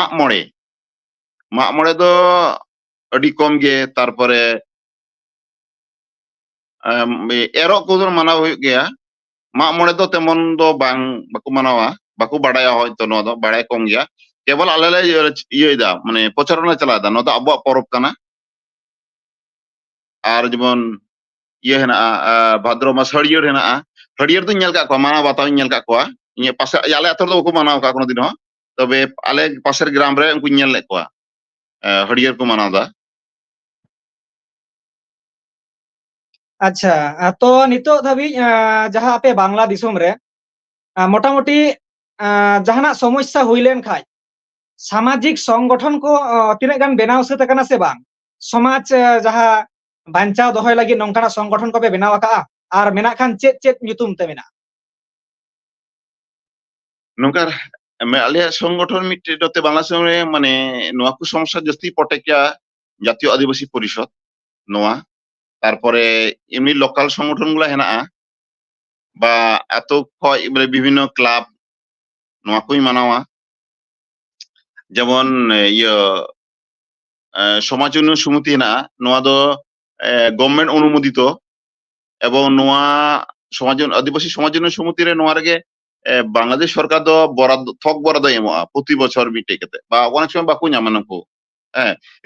মড়ে দো আডি কম গে তারপরে এরো কো দো মানাও হই গিয়া মা মড়ে দো তেমন দো বাং বাকু মানাওয়া বাকু বাড়ায়া হয়তো নোয়া দো বাড়াই কম গিয়া কেবল আলেলে ইয়েদা মানে প্রচারণা চালাদা নোয়া দো আবুয়া পরব কানা আর যেমন ইয়ে হেনা'a ভাদ্র মাস হরিয়র হেনা'a হরিয়র তো ñel ka ko mana bataw ñel ka ko ইয়ে পাশে আলে আতর দো ko মানাও কা কোনো দিন তবে আলে পাশের গ্রাম রে উনকু ñel লে ko হরিয়র ko মানাও দা আচ্ছা তো নিতো ধাবি যাহা আপে বাংলা দিশম রে মোটামুটি জাহানা সমস্যা হইলেন খাই সামাজিক সংগঠন কো তিনাগ গান বেনাও সে তাকানা সে বাং সমাজ যাহা বাঞ্চাও দহয় লাগি নংকানা সংগঠন কবে বেনাও আকা আর মেনা খান চেত চেত নিতুম তে মেনা নঙ্কার আলে সংগঠন মিটতে বাংলাদেশ মানে নোয়া কু সমস্যা জাস্তি পটেকিয়া জাতীয় আদিবাসী পরিষদ নোয়া তারপরে এমনি লোকাল সংগঠন গুলা হেনা'a বা এত বিভিন্ন ক্লাব নোয়া কুই মানাওয়া যেমন ইয়ে সমাজ উন্নয়ন সমিতি হেনা'a নোয়া দো গভর্নমেন্ট অনুমোদিত এবং নোয়া সমাজ আদিবাসী সমাজ উন্নয়ন সমিতি রে নোয়া রেগে বাংলাদেশ সরকার দো বরাদ্দ থক বরাদ্দ এমো'a প্রতি বছর মিটে কেতে বা অনেক সময় বাকু ñama নকু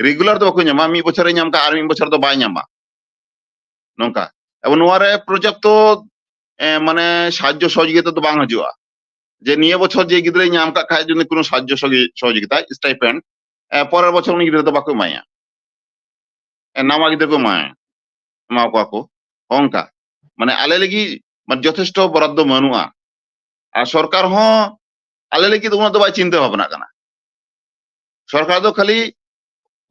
রেগুলার দো বাকু ñama মি বছরে ñam কা আর মি বছর দো বাই ñama নঙ্কা এবং নোয়া রে পর্যাপ্ত মানে সাহায্য সহযোগিতা তো বাং হাজু'a যে নিয়ে বছর যে গিদ্রে ñam কা খায় যদি কোনো সাহায্য সহযোগিতা স্টাইপেন্ড পরের বছর উনি গিদ্রে তো বাকু মায়া নামা গিদ্রে কো মায়া মা কাকু অঙ্কা মানে আলে লাগি মানে যথেষ্ট বরাদ্দ মানুয়া আর সরকার হ্যাঁ আলে ᱞᱟᱹᱜᱤᱫ ᱩᱱᱟᱹᱜ ᱫᱚ ᱵᱟᱭ ᱪᱤᱱᱛᱟᱹ ᱵᱷᱟᱵᱱᱟ ᱠᱟᱱᱟ সরকার ᱫᱚ খালি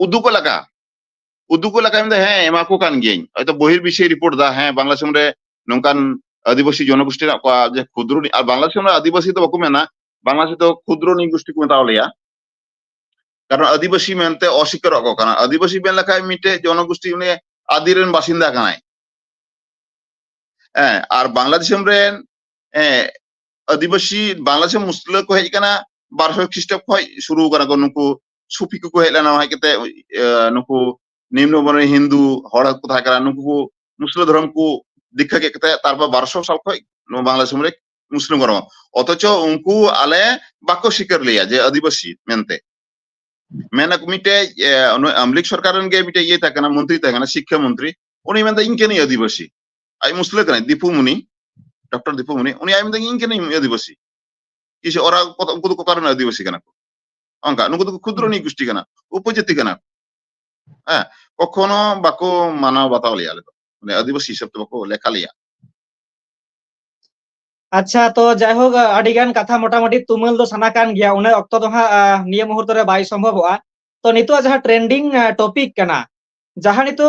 উদ্যোগ এলাকা ᱢᱮᱱᱫᱟ হ্যাঁ এমা কো কান গেইন হয়তো বহির বিষয় রিপোর্ট দা হ্যাঁ বাংলাদেশ রে নঙ্কান আদিবাসী জনগোষ্ঠী রা কোয়া যে ক্ষুদ্র আর বাংলাদেশ রে আদিবাসী তো বাকো মেনা বাংলাদেশ তো ক্ষুদ্র নিগোষ্ঠী কো মেতাও লেয়া কারণ আদিবাসী মেনতে অস্বীকার কো কানা আদিবাসী মেন লেখায় মিটে জনগোষ্ঠী উনি আদিরেন বাসিন্দা কানাই হ্যাঁ আর বাংলাদেশ রেন আদিবাসী বাংলাদেশ মুসলিম কো হেজ কানা 1200 খ্রিস্টাব্দ খয় শুরু কানা কো নুকু সুফি কো হেলানা হয় কেতে নুকু নিম্ন বর্ণের হিন্দু হড় কো থাকা কানা নুকু মুসলিম ধর্ম কো দীক্ষা কে কেতে তারপর 1200 সাল খয় বাংলাদেশ রে মুসলিম ধর্ম অথচ উনকু আলে বাক্য স্বীকার লিয়া যে আদিবাসী মেনতে মেনা মিটে আমলিক সরকারেন গে মিটে ইয়ে থাকে না মন্ত্রী থাকে না শিক্ষা মন্ত্রী উনি মেনতে ইনকে নি আদিবাসী আই মুসলিম কানা দীপু মুনি ডক্টর দীপু মুনি উনি আই মেনতে ইনকে নি আদিবাসী কিসে ওরা কত কত কারণে আদিবাসী কানা অঙ্কা নুকু তো ক্ষুদ্র নিগোষ্ঠী কানা উপজাতি কানা হ্যাঁ কখনো বাকো মানাও বাতাও লিয়া মানে আদিবাসী হিসাব তো বাকো লেখা লিয়া আচ্ছা তো যাই হোক আডিগান কথা মোটামুটি তুমুল দো সানা কান গিয়া উনে অক্ত দো হা নিয়ে মুহূর্ত রে বাই সম্ভবয়া তো নিতো যাহা ট্রেন্ডিং টপিক কানা যাহা নিতো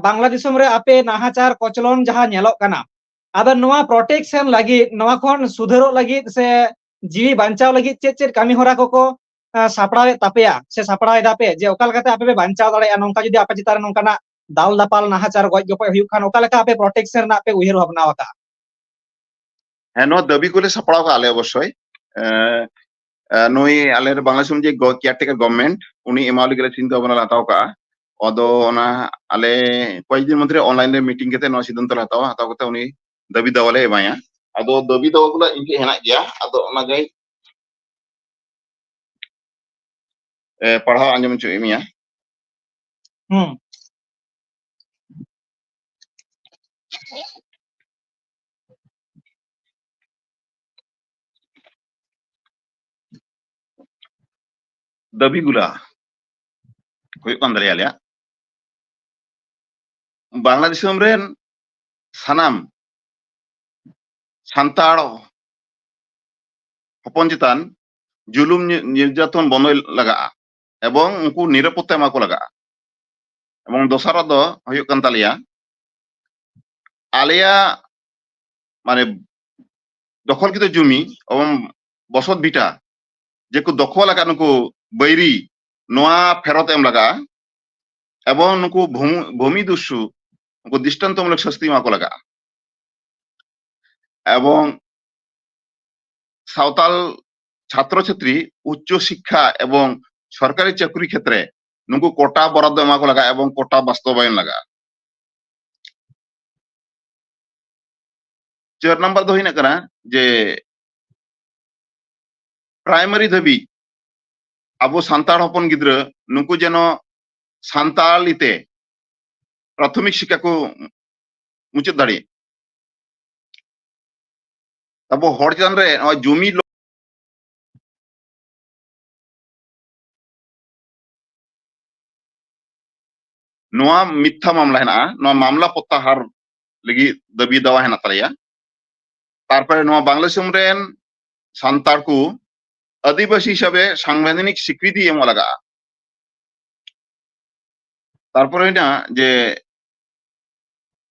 বাংলা দিশম রে আপে নাহাচার কচলন যাহা নেলক কানা আবার নোয়া প্রোটেকশন লাগি নোয়া খন সুধারো লাগি সে জিবি বাঞ্চাও লাগি চেত চেত কামি হরা কোকো সাপড়াও তাপেয়া সে সাপড়াও দাপে যে ওকাল কাতে আপে বাঞ্চাও দাড়ায়া নংকা যদি আপে চিতার নংকানা দাল দাপাল নাহাচার গজ গপয় হুয়ুক খান ওকাল কা আপে প্রোটেকশন না আপে উইহির ভাবনা ওকা হ্যাঁ নো দাবি করে সাপড়াও আলে অবশ্যই নই আলের বাংলাদেশ যে কেয়ারটেকার গভর্নমেন্ট উনি এমাউলি গেলে চিন্তা ভাবনা হাতাও কা অদো ওনা আলে কয়েকদিন মধ্যে অনলাইন রে মিটিং কেতে নো সিদ্ধান্ত হাতাও কতে উনি দাবি দাওয়ালে এমায়া আদো দাবি দাওয়াগুলা ইনকে হেনা গিয়া আদো ওনা গাই পড়াও আঞ্জম চুই মিয়া হুম দাবিগুলা হুᱭᱩᱜ ᱠᱟᱱ ᱛᱟᱞᱮᱭᱟ ᱟᱞᱮᱭᱟᱜ বাংলাদেশ রেন সানাম সান্তাড় হপন চিতান জুলুম নির্যাতন বন্ধ লাগা এবং উনকু নিরাপত্তা এমাকো লাগা এবং দোসারা দো হুᱭᱩᱜ ᱠᱟᱱ তালিয়া আলেয়া মানে দখলকৃত জমি এবং বসত ভিটা যেকু দখল লাগা নুকু বৈরি নোয়া ফেরত এম লাগা এবং নুকু ভূমি দস্যু নুকু দৃষ্টান্তমূলক শাস্তি এমাকো লাগা এবং সাঁওতাল ছাত্রছাত্রী উচ্চ শিক্ষা এবং সরকারি চাকরি ক্ষেত্রে নুকু কোটা বরাদ্দ এমাকো লাগা এবং কোটা বাস্তবায়ন লাগা 4 নাম্বার দো হইনা কানা যে প্রাইমারি ধাবি আবো সান্তাড় হপন গিদ্রা নুকু যেন সান্তালিতে প্রাথমিক শিক্ষা কো মুচাদ দাড়ি আবো হড় চান রে জমি নোয়া মিথ্যা মামলা হেনা নোয়া মামলা প্রত্যাহার লাগি দাবি দেওয়া হেনা তালিয়া তারপরে নোয়া বাংলাদেশ রেন সান্তাড় কো আদিবাসী হিসাবে সাংবিধানিক স্বীকৃতি এম লাগা তারপরে না যে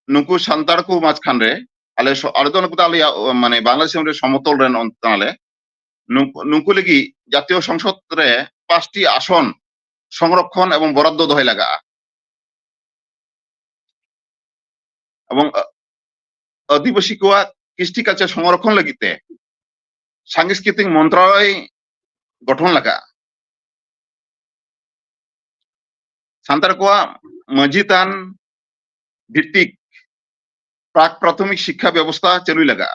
নুকু সান্তাড় কো মাঝখান রে আলে আলে তো নুকু তালে মানে বাংলাদেশ রে সমতল রেন অন্তালে নুকু লাগি জাতীয় সংসদ রে 5টি আসন সংরক্ষণ এবং বরাদ্দ দোহাই লাগা এবং আদিবাসী কোয়া কৃষ্টি কালচার সংরক্ষণ লাগিতে সাংস্কৃতিক মন্ত্রণালয় গঠন লাগা সান্তাড় কোয়া মাঝিতান ভিত্তিক প্রাক প্রাথমিক শিক্ষা ব্যবস্থা চালুই লাগা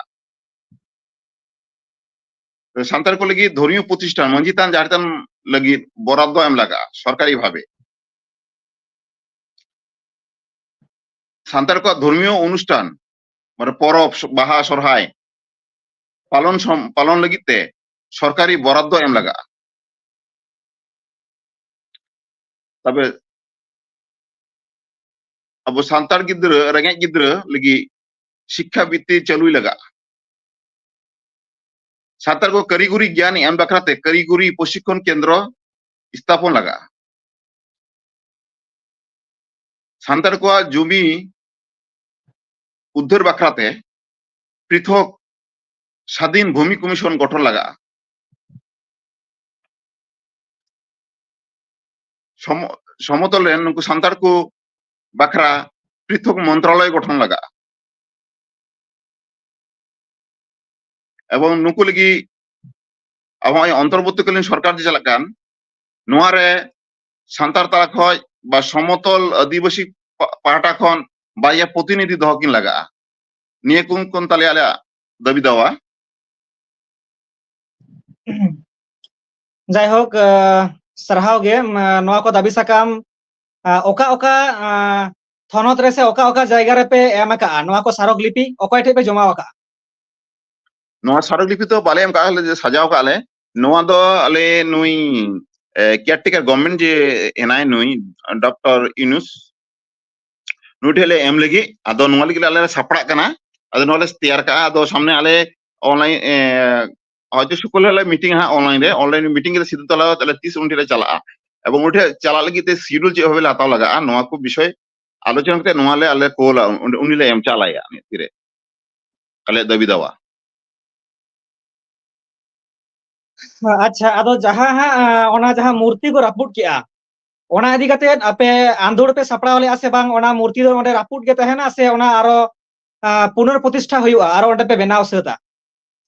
সান্তাড় কো লাগি ধর্মীয় প্রতিষ্ঠান মাঝিতান জাহিতান লাগি বরাদ্দ এম লাগা সরকারি ভাবে সান্তাড় কোয়া ধর্মীয় অনুষ্ঠান মানে পরব বাহা সরহাই পালন লাগিতে সরকারি বরাদ্দ এম লাগা তবে আবো সান্তাড় গিদ্রা রেঙ্গেজ গিদ্রা লাগি শিক্ষা বৃত্তি চালুই লাগা सानतार को कारीगरी ज्ञान एम बाखराते कारीगरी प्रशिक्षण केंद्र स्थापन लगा सानतार को जमी उद्धार बाखराते पृथक स्वाधीन भूमि कमिशन गठन लगा समतल नुकु सानतार को बाखरा पृथक मंत्रालय गठन लगा एवं नुकु लगी अब अंतर्वर्तीकालीन सरकार जे चलाकान नोआरे सानतार तला खय बा समतल आदिवासी पाहटा खन बाया प्रतिनिधि दहकिन लगा निये कुन ताले आले दाबी दावा যাইহোক সারহাও গে নোয়া কো দাবি সাকাম ওকা ওকা থনত রে সে ওকা ওকা জায়গা রে পে এম কা নোয়া কো সারক লিপি ওকয় ঠে পে জমা ওকা नोआ सारक लिपि तो बाले एम काले जे सजाव काले नोआ दो आले नुई केयरटेकर गवर्नमेंट जे एनाय नुई डॉक्टर यूनुस नुठेले एम लगी आदो नोआ लगी आले सापड़ा कना आदो नोले तैयार का आदो सामने आले ऑनलाइन हयतो सुकुल हले मीटिंग हा ऑनलाइन मीटिंग के सिद्ध तला तले 30 उनटे चला एवं उठे चला लगी ते शिड्यूल जे होबे लाताव लगा नोआ को विषय आलोचना करते नोआ ले आले कोला उनीले एम चालाया तिरे काले दाबी दावा अच्छा आदो जहां हा ओना जहां मूर्ति को रापुट किया ओना इदी कते आपे आंदोड़ पे सपड़ाव ले आसे बांग ओना मूर्ति दो ओंडे रापुट के तहना से ओना आरो पुनर्प्रतिष्ठा हुआ आरो ओंडे पे बनाव सेता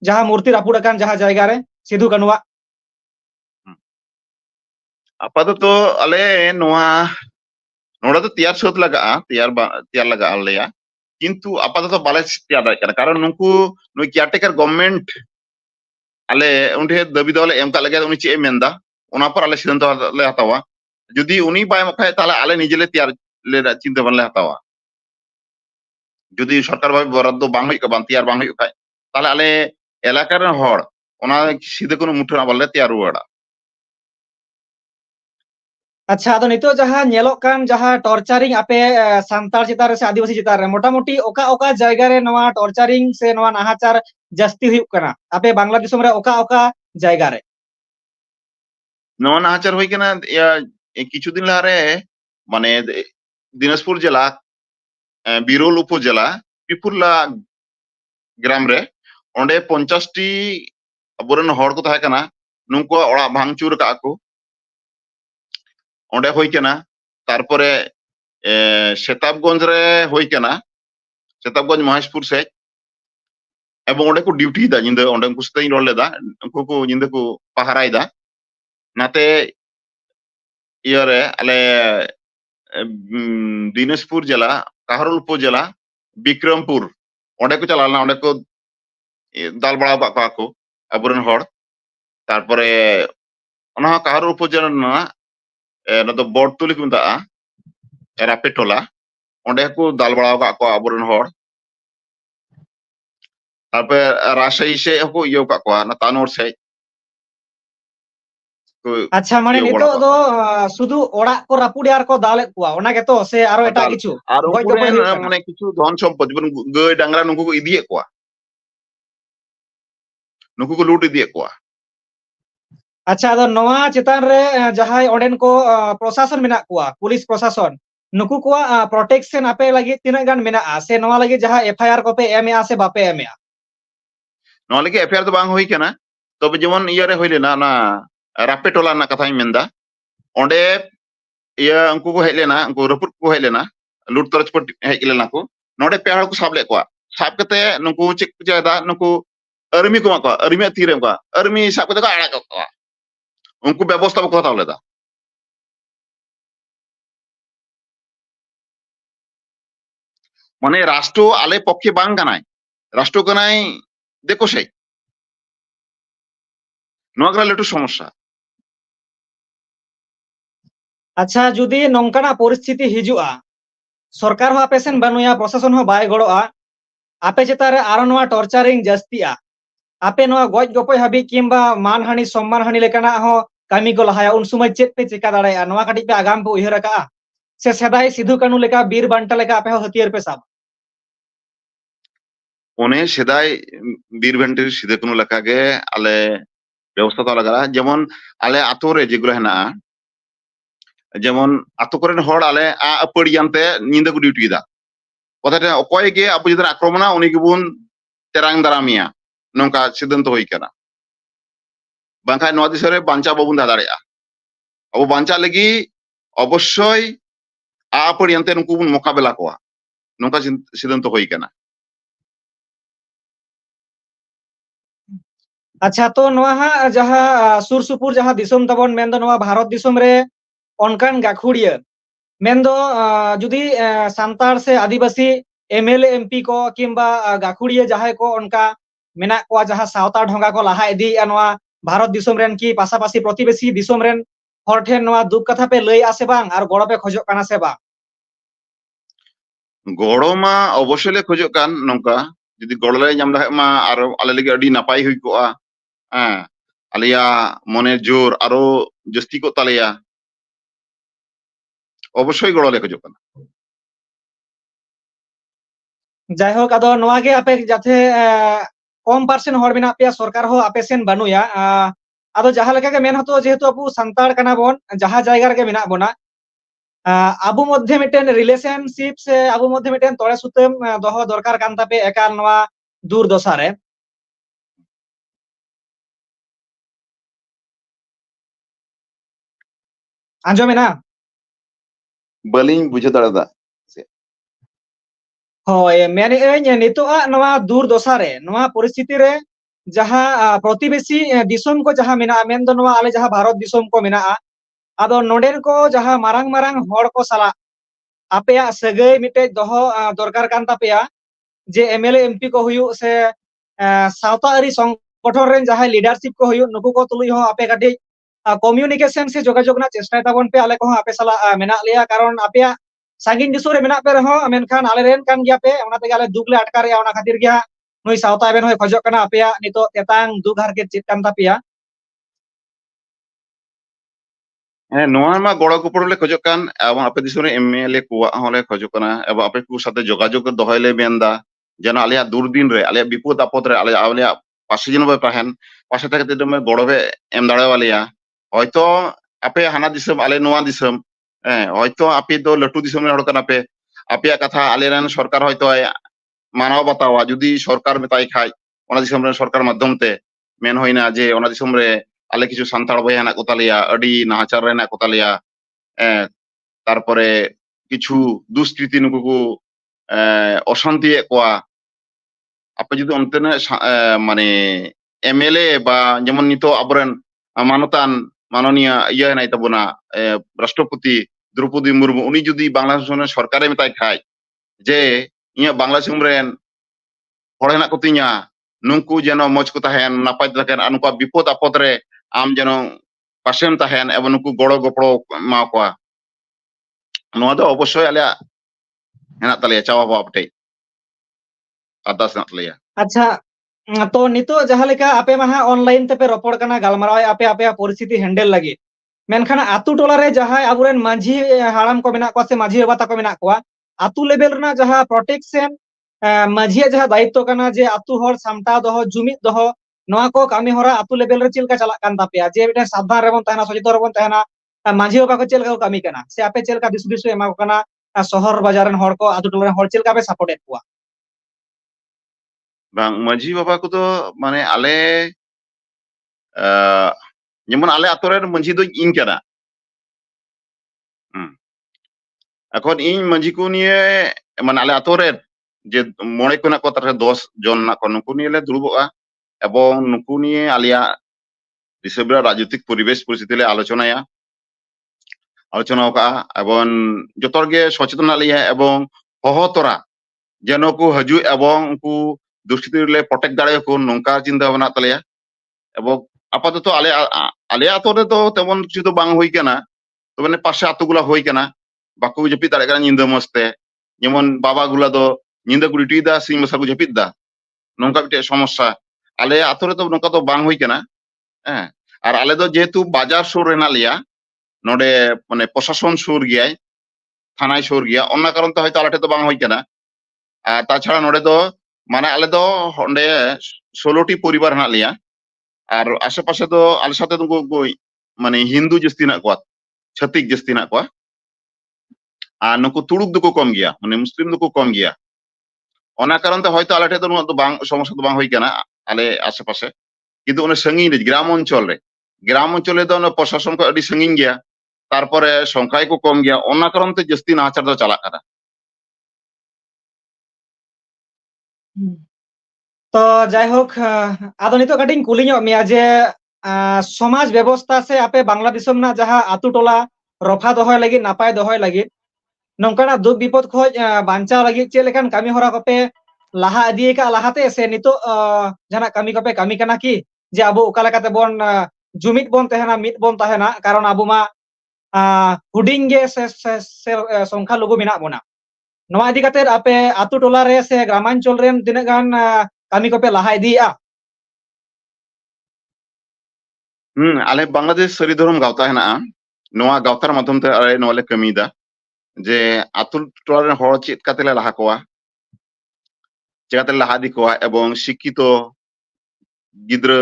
जहां मूर्ति रापुट अकान जहां जायगा रे सिधु कनुआ आपाततो आले नोआ नोडा तो तैयार सोत लगा तैयार लगा आलेया किंतु आपाततो बाले तैयार दाय कारण कारण नुकु नुई केयरटेकर गवर्नमेंट आले उनठे दाबी दवाले एम का लगे उनी चे मेंदा ओना पर आले सिद्धांत ले हतावा जुदी उनी बाय मखाय ताले आले निजेले तैयार ले चिंता बन ले हतावा जुदी सरकार भाबे बराद्द बांग हुई का बां तैयार बांग हुई खाय ताले आले एलाकार हड़ ओना सीधे कोनो मुठना बाले तैयार रुवाड़ा अच्छा आदो नितो जहां नेलो कान जहां टॉर्चरिंग आपे सांतार चितार से आदिवासी चितार रे मोटामोटी ओका ओका जायगा रे नवा टॉर्चरिंग से नवा नाहाचार जस्ती हुई कना आपे बांग्लादेश में ओका ओका जायगा रे नवा नाहाचार हुई केना या किछु दिन लारे माने दिनाजपुर जिला बिरोल उपजिला पिपुरला ग्राम रे ओंडे 50 टी अबरन हड़ को ताहे कना नुको ओड़ा भांगचूर का को ओंडे होई केना तारपरे सेताबगंज रे होई केना सेताबगंज महेशपुर से एवं ओंडे को ड्यूटी दा जिंदे ओंडे को सते रोल लेदा उनको को जिंदे को पहाराई दा नाते इयरे आले दिनाजपुर जिला काहरुल उपजिला विक्रमपुर ओंडे को चलाना ओंडे को दाल बड़ा को अबरन हड़ तारपरे ओना काहरुल उपजिला ना ना तो बड़तुली को मता रापेटोला ओंडे को दाल बड़ा को अबरन हड़ तारपरे राजशाही से को इयो को ना तानोर से अच्छा माने नितो दो सुदु ओड़ा को रापुडियार को दाले कुआ ओना के तो से आरो एटा किछु और माने किछु धन सम्पद जबन गाय डांगरा नुकु को इदिए कोआ नुकु को लूट इदिए कोआ अच्छा दो नवा चितान रे जहाय ओडेन को प्रशासन मेना कुआ पुलिस प्रशासन नुकु को प्रोटेक्शन आपे लगी तिना गान मेना से नवा लगी जहां एफआईआर को पे एमए से बापे एमए नवा लगी एफआईआर तो बांग होई केना तबे जेमन इयारे होइलेना ना रापेटोला ना कथाई मेंदा ओंडे इया उनको को हेलेना उनको रपुट को हेलेना लूट तरच पर हेलेना को नोडे पेहड़ को साब ले को साब कते नुको चेक जादा नुको अर्मी को अर्मी तीरे को अर्मी साब कते को आड़ा को उनको व्यवस्था को हताव लेदा माने राष्ट्र आले पक्षे बांग कनाय राष्ट्र कनाय देखो से नोगरा लेटू समस्या अच्छा जुदी नौकाना परिस्थिति हिजुआ सरकार हो आपेसन बनुया प्रशासन हो बाय गड़ोआ आपे चेतारे आरो नवा टॉर्चरिंग जस्तिया आपे नवा गज गपय हाबी किंबा मानहानि सम्मानहानि लेकाना हो कामी को लहाया उन समय चेत पे चिका दाड़ाया नवा काटी पे आगाम पे उयहर का से सदाय सिधु कानू लेका बीर बांटा लेका आपे हो हथियार पे साब ᱚᱱᱮ ᱥᱮᱫᱟᱭ ᱵᱤᱨ ᱵᱷᱮᱱᱴᱤ ᱥᱤᱫᱟᱹ ᱠᱟᱹᱱᱩ ᱞᱮᱠᱟᱜᱮ ᱟᱞᱮ ᱵᱮᱵᱚᱥᱛᱷᱟ ᱫᱚ ᱞᱟᱜᱟᱜᱼᱟ ᱡᱮᱢᱚᱱ ᱟᱞᱮ ᱟᱛᱳ ᱨᱮ যেগুলো হেনাᱜᱼᱟ যেমন আতো করেন হড় আলে আপাড়িয়ানতে নিন্দা কো ডিউটি দা কথাটা অকয় গে আবু যদি আক্রমণা উনি গিবুন তেরাং দারামিয়া নঙ্কা সিদ্ধান্ত হই কেনা বাংখাই নয় দিশরে বাঞ্চা বাবুন দাঁড়ায়া আবু বাঞ্চা লাগি অবশ্যই আপাড়িয়ানতে নুকু বুন মোকাবেলা কোয়া নঙ্কা সিদ্ধান্ত হই কেনা अच्छा तो नवा हा जहा सुर सुपुर जहा दिसम तबन मेन दो नवा भारत दिसम रे ऑनकान गाखुड़िया मेन दो जुदी सांतार से आदिवासी एमएलए एमपी को किंबा गाखुड़िया जहाय को उनका मेना को जहा सावता ढोंगा को लाहा इदी नवा भारत दिसम रेन की पासापासी प्रतिवेशी दिसम रेन हर ठेन नवा दुख कथा पे लई आसे बांग और गड़ो पे खोजो काना से बांग গড় মা অবশ্যই লে খোঁজো কান নঙ্কা যদি গড় লে নাম দাহে মা আর আলে লাগি আডি নাপাই হই কোয়া হ্যাঁ আলিয়া মনের জোর আরো জস্তি কো তালিয়া অবশ্যই গড় লে খোঁজো কান যাই হোক আদো নওয়া গে আপে যাতে কম পার্সেন্ট হর মেনা পেয়া সরকার হো আপে সেন বানুয়া আদো যাহা লেকা গে মেন হতো যেহেতু আবু সান্তাড় কানা বন যাহা জায়গা রে মেনা বনা আবু মধ্যে মিটেন রিলেশনশিপ সে আবু মধ্যে মিটেন তড়ে সুতেম দহ দরকার কান তাপে একাল নওয়া দুর্দশা রে আঞ্জমে না বালিং বুঝে দাঁড়াদা হয় মেনে নিতো নওয়া দুর্দশা রে নওয়া পরিস্থিতি রে যাহা প্রতিবেশী দিশম কো যাহা মেনা মেন দো নওয়া আলে যাহা ভারত দিশম কো মেনা আদো নোডেন কো যাহা মারাং মারাং হড় কো সালা আপেয়া সগৈ মিটে দহ দরকার কান তাপেয়া যে এমএলএ এমপি को हुयु से सावता आरी संगठन रेन जहां लीडरशिप को हुयु नुकु को तुलुई हो आपे काटी कम्युनिकेशन से जोगाजोग ना चेष्टा ताबन पे आले को आपे साला मेना लिया कारण आपे सांगिन दिसो रे मेना पे रहो मेनखान आले रेन कान गया पे ओना तेगे आले दुगले अटकार या ओना खातिर गया नुई सावता बेन होय खजो कना आपे नितो तेतांग दुग हार के चित कान तापिया হ্যাঁ নোয়া মা গড় গোপড় লে খোঁজো কান এবং আপে দিশরে এমএলএ কুয়া হলে খোঁজো কানা এবং আপে কু সাথে যোগাযোগ দহলে মেন্দা যেন আলিয়া দুর্দিন রে আলিয়া বিপদ আপদ রে আলিয়া পাশে যেন তাহেন পাশে থেকে তেদমে গড়বে এম দাঁড়াও আলিয়া হয়তো আপে হানা দিসম আলে নোয়া দিসম হ্যাঁ হয়তো আপে তো লটু দিসম রে হড় কানা আপে আপিয়া কথা আলে রেন সরকার হয়তো মানাও বাতাওয়া যদি সরকার মেতাই খাই ওনা দিসম রে সরকার মাধ্যমতে মেন হয় না যে ওনা দিসম রে আলে কিছু সান্তাড় বই হেনা কোতালিয়া আডি নাহাচার রেনা কোতালিয়া তারপরে কিছু দুষ্কৃতি নুকু অশান্তি কোয়া আপনি যদি অন্তেনে মানে এমএলএ বা যেমন নিত আবরেন মানতান মাননীয় ইয়ে নাই তাবনা রাষ্ট্রপতি দ্রৌপদী মুর্মু উনি যদি বাংলাদেশ সরকারে মেতাই খায় যে ইয়া বাংলাদেশ রেন হড় হেনা কতিኛ নুকু যেন মজ কো তাহেন নাপাই থাকেন আর নুকু বিপদ আপদ রে আম যেন পাশেম তাহেন এবং নুকু গড় গপড় মা কোয়া নোয়া দো অবশ্যই আলিয়া হেনা তালিয়া চাওয়া পাওয়া আপটে আদাস হেনা তালিয়া अच्छा तो नितो जहां लेका आपे महा ऑनलाइन ते पे रपड़ कना गालमाराव आपे आपे परिस्थिति हैंडल लगी मेनखान आतु टोला रे जहां अबुरेन माझी हाड़ाम को मेना को से माझी बाबा तको मेना को आतु लेवल रना जहां प्रोटेक्शन माझी जहां दायित्व कना जे आतु हर सामटा दह जुमित दह नवा को कामी होरा आतु लेवल रे चिलका चला कान तापिया जे बेटा सावधान रेबन तहना सचेतन रेबन तहना माझी बाबा को चिलका को कामी कना से आपे चिलका दिसु दिसु एमा को कना शहर बाजारन हर को आतु टोला हर चिलका पे सपोर्ट एत कुआ bang maji baba ko to mane ale যেমন আলে আতরের মাঝি তো ইন কেনা এখন ইন মাঝি কো নিয়ে মানে আলে আতরের যে মনে কোনা কথা 10 জন না কোন নুকু নিয়ে দুর্বা এবং নুকু নিয়ে আলিয়া রিসেবরা রাজনৈতিক পরিবেশ পরিস্থিতি আলোচনায়া আলোচনা কা এবং যতর্গে সচেতন আলিয়া এবং হহতরা যেন কো হাজু এবং কু দুষ্কৃতি প্রটেক্ট দাঁড়ায় কো নঙ্কা চিন্তা ভাবনা তালিয়া এবং আপাতত আলে আলে আতরে তো তেমন কিছু তো বাং হই কেনা তো মানে পাশে আতগুলা হই কেনা বাকু জপি দাঁড়ায় কেনা নিন্দা মস্তে যেমন বাবা গুলা তো নিন্দা গুড়ি দা সিং মশা কু জপিত দা নঙ্কা একটা সমস্যা আলে আতরে তো নঙ্কা তো বাং হই কেনা হ্যাঁ আর আলে তো যেহেতু বাজার সুর রেনা লিয়া নডে মানে প্রশাসন সুর গিয়ায় থানায় সুর গিয়া অন্য কারণ তো হয়তো আলাটে তো বাং হই কেনা আর তাছাড়া নডে তো মানে আলে ᱫᱚ ᱚᱸᱰᱮ 16টি পরিবার হেনাᱜ লেᱭᱟ আর আশেপাশে ᱫᱚ আলে সাথে ᱫᱚ মানে হিন্দু জাস্তি হেনাᱜ কোয়া ছাতিক জাস্তি হেনাᱜ কোয়া আর নুকু তুড়ুক দুকু কম গিয়া মানে মুসলিম দুকু কম গিয়া অনা কারণতে হয়তো আলে ঠেই ᱫᱚ ᱱᱩᱱᱟᱹᱜ ᱫᱚ ᱵᱟᱝ সমস্যা ᱫᱚ ᱵᱟᱝ ᱦᱩᱭ ᱠᱟᱱᱟ আলে আশেপাশে কিন্তু অনেক সাᱺগিᱧ রে গ্রাম অঞ্চলে ᱫᱚ ᱚᱱᱟ প্রশাসন ᱠᱚ ᱟᱹᱰᱤ ᱥᱟᱺᱜᱤᱧ ᱜᱮᱭᱟ তারপরে সংখ্যায় কো কম গিয়া অনা কারণতে জাস্তি নাহাচার ᱫᱚ চালাᱜ ᱠᱟᱱᱟ তো যাই হোক আদো নিতো কাটিং কুলি ᱧᱚᱜ মেয়া যে সমাজ ব্যবস্থা সে আপে বাংলা দিশম না যাহা আতু টোলা রফা দহয় লাগি নাপায় দহয় লাগি নংকানা দুঃখ বিপদ খোঁজ বাঞ্চাও লাগি চে লেখান কামি হরা কপে লাহা ইদিয়ে কা লাহাতে সে নিতো জানা কামি কপে কামি কানা কি যে আবু ওকা লেকাতে বন জুমিত বন তেহেনা মিত বন তাহেনা কারণ আবু মা হুডিং গে সে সংখ্যা লঘু মেনা বনা নয়া ইদি কাতে আপে আতু টোলা রে সে গ্রামাঞ্চল রেন তিনাগ গান কামি কপে লাহা ইদিয়া আলে বাংলাদেশ সরি ধরম গাওতা হেনাᱜᱼᱟ নোয়া গাওতার মাধ্যমতে আলে নোয়ালে কামিদা যে আতু টোলারেন হড় চেদ কাতেলে লাহা কোয়া চেকাতে লাহা দি কোয়া এবং শিক্ষিত গিদ্রা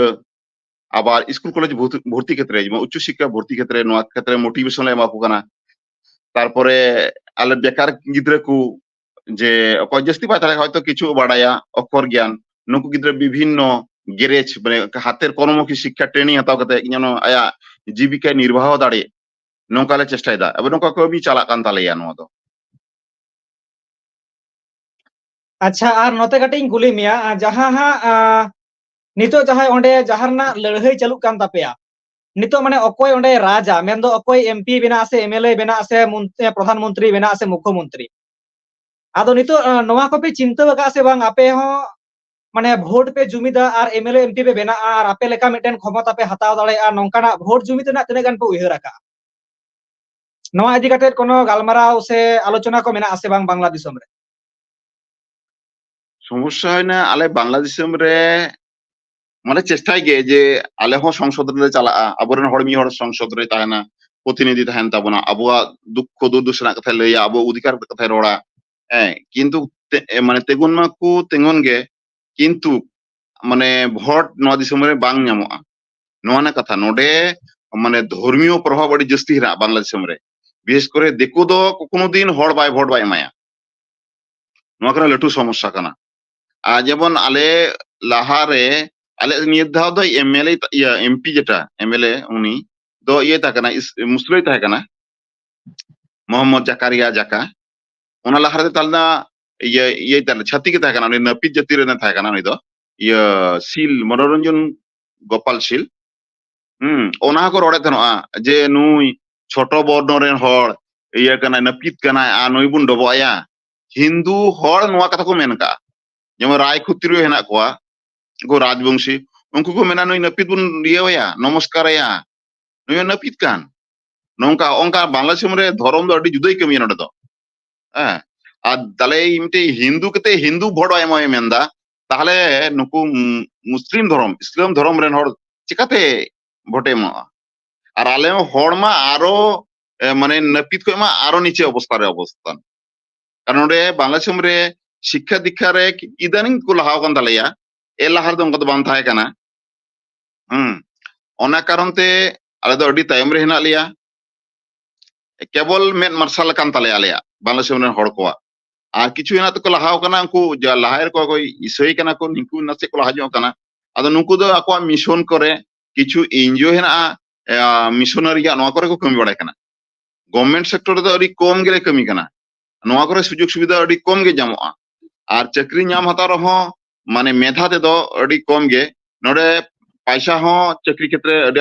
আবার স্কুল কলেজ ভর্তি ক্ষেত্রে যেমন উচ্চ শিক্ষা ভর্তি ক্ষেত্রে নোয়া ক্ষেত্রে মোটিভেশন এমা কো কানা তারপরে আলে বেকার গিদ্রা কু যে অকয় জাস্তি পায় তাহলে হয়তো কিছু বাড়ায়া অক্ষর জ্ঞান নুকু গিদ্রা বিভিন্ন গ্যারেজ মানে হাতের কর্মমুখী শিক্ষা ট্রেনিং হাতাও কাতে যেন আয়া জীবিকা নির্বাহ দাঁড়িয়ে নৌকালে চেষ্টায়দা এবং নৌকা কবি চালাক কান তালেয়া নোয়া দো আচ্ছা আর নতে কাটিং কুলি মিয়া যাহা হা নিতো যাহাই ওন্ডে যাহারনা লড়াই চালুক কান তাপেয়া নিতো মানে অকয় ওন্ডে রাজা মেনদো অকয় এমপি বেনা আছে এমএলএ বেনা আছে প্রধানমন্ত্রী বেনা আছে মুখ্যমন্ত্রী আদো নিতো নোয়া কপে চিন্তা বাকা আছে বাং আপে হ মানে ভোট পে জুমিদা আর এমএলএ এমপি পে বেনা আর আপে লেকা মিটেন ক্ষমতা পে হাতাও দাড়ে আর নংকানা ভোট জুমিতে না তিনে গান পে উইহার রাখা নোয়া ইদি কাতে কোনো গালমারাও সে আলোচনা কো মেনা আছে বাং বাংলা দিশম রে সমস্যা হয় না আলে বাংলাদেশম রে মানে চেষ্টায় গে যে আলে হো সংসদ রে চালাগᱼᱟ আবরেন হড় মি হড় সংসদ রে তাহেনা প্রতিনিধি তাহেন তাবনা আবুয়া দুঃখ দুর্দশা কথা লইয়া আবু অধিকার কথা রড়া হ্যাঁ কিন্তু মানে তেগুন মাকু তেগুন গে কিন্তু মানে ভোট নোয়া দিশম রে বাং ᱧᱟᱢᱚᱜᱼᱟ নোয়া না কথা নোডে মানে ধর্মীয় প্রভাব আড়ি জাস্তি হেনা বাংলা দিশম রে বিশেষ করে দেখু দো কোনো দিন হড় বাই ভোট বাই এমায়া নোয়া কারণে লাটু সমস্যা কানা আর যেমন আলে লাহারে আলে নিয়ে ধাও দো এমএলএ ইয়া এমপি যেটা এমএলএ উনি দো ইয়ে তাকানা মুসলিম তাহেকানা মোহাম্মদ জাকারিয়া জাকা ওনা লাহারে তালনা ইয়ে ইয়ে তালে ছাতি কে তাহেকানা উনি নাপিত জাতি রে তাহেকানা উনি দো ইয়া শিল মনোরঞ্জন গোপাল শিল ওনা কো রড়ে থানোয়া যে নুই ছোট বর্ণ রেন হড় ইয়া কানা নাপিত কানা আ নুই বুন ডবো আয়া হিন্দু হড় নোয়া কথা কো মেনকা যেমন রায় ক্ষত্রিয় হেনাক কোয়া গো রাজবংশী উনকু কো মেনা নুই নাপিত বুন ইয়া নমস্কার আয়া নুই নাপিত কান নংকা অংকা বাংলা সমরে ধরম দো আডি জুদাই কামিয়া নডে দো হ্যাঁ আর তাহলে ইমতে হিন্দু কেতে হিন্দু ভোট এময় মেন্দা তাহলে নুকু মুসলিম ধরম ইসলাম ধরম রেন হড় চিকাতে ভোটে এমা আর আলে হড় মা আরো মানে নাপিত কো মা আরো নিচে অবস্থান কারণ ওরে বাংলা সমরে শিক্ষা দীক্ষা রে ইদানিং কো লাহাও কান তালেয়া এ লাহার দো অঙ্ক বান থাহে কানা অনা কারণতে আলে দো আডি তায়ম রে হেনা লিয়া কেবল মেদ মার্শাল কান তালে আলেয়া বাংলা সমরে হড় কোয়া আর কিছু হেনা তো লাহাও কানা উনকু যা লাহায়ের কো ইসই কানা কো নিকু নাসে কো লাহাজো কানা আদো নুকু দো আকো মিশন করে কিছু এনজিও হেনা মিশনারি নোয়া করে কো কামি বাড়ায় কানা গভর্নমেন্ট সেক্টর দো আডি কম গেলে কামি কানা নোয়া করে সুযোগ সুবিধা আডি কম গে জামোआ আর চাকরি নাম হাতা রহ মানে মেধা তে দো আডি কম গে নডে পয়সা হ চাকরি ক্ষেত্রে আডি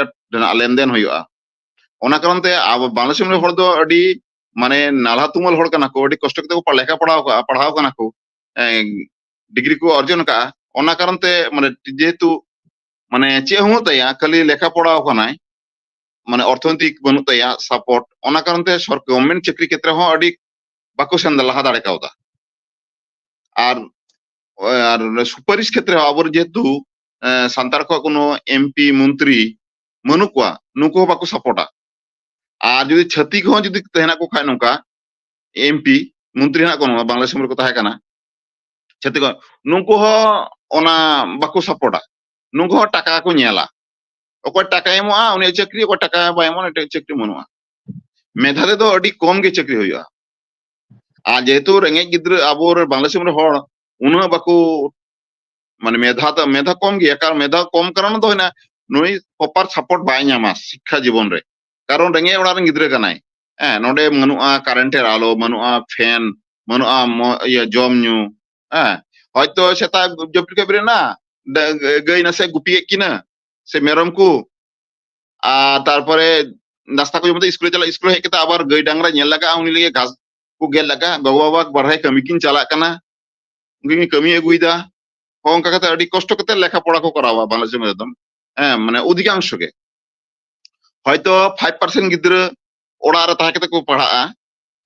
লেনদেন হইয়া ওনা কারণতে বাংলাদেশ রে হড় দো আডি মানে নালহা তুমল হড় কানা কো আডি কষ্ট কতে কো লেখা পড়াও কানা কো ডিগ্রি কো অর্জন কা ওনা কারণতে মানে যেহেতু মানে চে হুঁ তাইয়া খালি লেখা পড়াও কানাই মানে অর্থনৈতিক বনু তাইয়া সাপোর্ট ওনা কারণতে সরকার গভর্নমেন্ট চাকরি ক্ষেত্রে হ আডি বাকো সেন লাহা দাঁড়ে কাউদা আর আর সুপারিশ ক্ষেত্রে আবার যেহেতু সান্তার কো কোনো এমপি মন্ত্রী মনুকুয়া নুকু বাকো সাপোর্টা আর যদি ছাতিক হো যদি তেহনা কো খায় নৌকা এমপি মন্ত্রী না কোনো বাংলাদেশ সমর কথা হয় কানা छाती को नुको हो ओना बाको सपोर्टा नुको हो टाका को नेला ओको टाका एमोआ उनी चाकरी ओको टाका बाय एमो एटे चाकरी मनुआ मेधा दे दो अडी कम गे चाकरी हुआ आ जेहेतु रेंगे गिद्र आबोर बांग्लादेश में हड़ उना बाको माने मेधा कम गया कारण मेधा कम कारण तो ना नुई प्रॉपर सपोर्ट बाय ᱧᱟᱢᱟ शिक्षा जीवन रे कारण रेंगे ओड़ा रें गिद्र कनाय नोडे मनुआ कारेंटेर आलो मनुआ फैन मनुआ ये जम न्यू হয়তো সেটা জপি কবরে না গই না সে গুপিয়ে কিনা সে মেরম কু তারপরে নাস্তা করে মধ্যে স্কুলে চালা স্কুলে হেকে আবার গই ডাংরা নেল লাগা উনি লিগে ঘাস কু গেল লাগা বাবা বাবা বাড়াই কামি কিন চালা কানা উনি কামি এগুইদা অঙ্কা কাতে আডি কষ্ট কাতে লেখাপড়া কো করাওয়া বাংলাদেশের মধ্যে মানে অধিকাংশ গে হয়তো 5% গিদ্রা ওড়া রে তাহে কাতে কো পড়া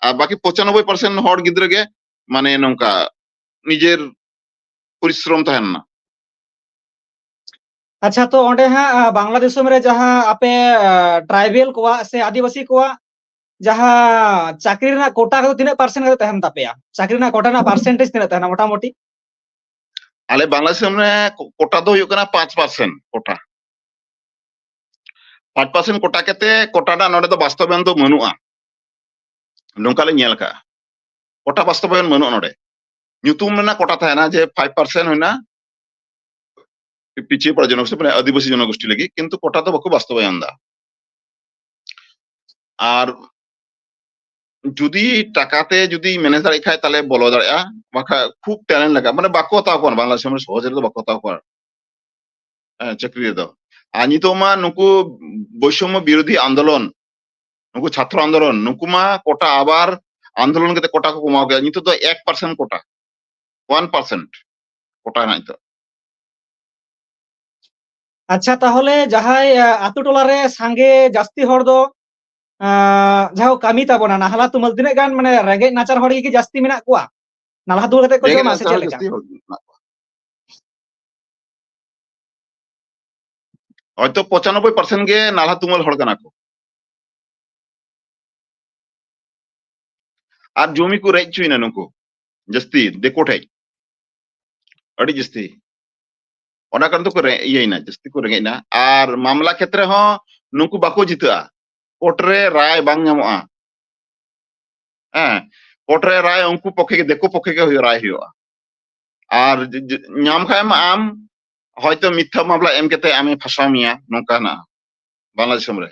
আর বাকি 95% হড় গিদ্রা গে মানে নঙ্কা নিজের পরিশ্রম তাহেন না अच्छा तो ओंडे हा बांग्लादेश में जहाँ आपे ट्राइबल कोआ से आदिवासी कोआ जहाँ चाकरी ना कोटा को तीन परसेंट का तहम तापेया चाकरी ना कोटा ना परसेंटेज तीन तहना मोटा मोटी आले बांग्लादेश में कोटा दो हुई कना 5% कोटा 5% कोटा केते कोटा ना नोडे तो वास्तवयान तो मनुआ नोंका ले नेल का कोटा वास्तवयान मनुआ नोडे ᱧᱩᱛᱩᱢ ᱨᱮᱱᱟᱜ कोटा तहना जे 5% होना पिछे पड़ जनगोष्ठी माने आदिवासी जनगोष्ठी लगी किंतु कोटा तो बाको वास्तवयान दा আর যদি টাকাতে যদি ম্যানেজ দাঁড়াই খায় তাহলে বলো দাঁড়া বাখা খুব ট্যালেন্ট লাগা মানে বাক্য তাও কোন বাংলাদেশ में সহজে তো বাক্য তাও কোন চাকরি দাও আর নিতমা নুকু বৈষম্য বিরোধী আন্দোলন নুকু ছাত্র আন্দোলন নুকুমা কোটা আবার আন্দোলন কেতে কোটা কো কমাও গে নিতো তো 1% কোটা 1% কোটা নাই তো अच्छा ताहले जहाय आतु टोला रे सांगे जास्ती हर दो जहाँ कमी ताबोना नाहला तुमल तिने गान माने रेगे नाचार हर की जास्ती मेना कुआ नाला दुल कते को जमा से चले হয়তো 95% গে নালা তুমল হড় কানা কো আর জমি কো রেজ চুই না নুকু জাস্তি দেখো ঠাই আড়ি জাস্তি ওনা কারণ তো করে ইয়ে না জাস্তি করে না আর মামলা ক্ষেত্রে হ নুকু বাকো জিতা কোর্ট রে রায় বাং ᱧᱟᱢᱚᱜᱼᱟ কোর্ট রে রায় উনকু পক্ষে গে দেখো পক্ষে গে রায় হইয়া আর ᱧᱟᱢ খায় আম হয়তো মিথ্যা মামলা এম কেতে আমি ফাঁসা মিয়া নৌকা না বাংলাদেশ রে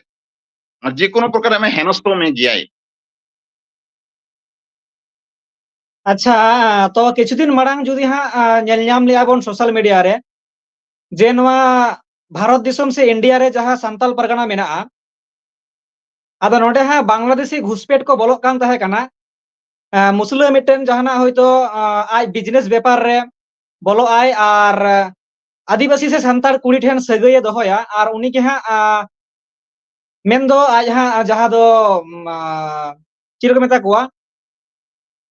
আর যে কোনো প্রকার আমি হেনস্থ মে গিয়াই अच्छा तो किछु दिन मांग जुदी हा नेल ᱧᱟᱢ लिया बोन सोशल मीडिया रे जे नवा भारत दिसम से इंडिया रे जहाँ संताल परगना मेना आदा नोडे हा बांग्लादेशी घुसपेट को बोलो कान तहे कना मुसलिम मिटन जहाना होइतो आज बिजनेस व्यापार रे बोलो आय आर आदिवासी से संतार कुड़ी ठेन सगय दोहया आर उनी के हा मेंदो आज हा जहाँ दो चिर को मेता कुआ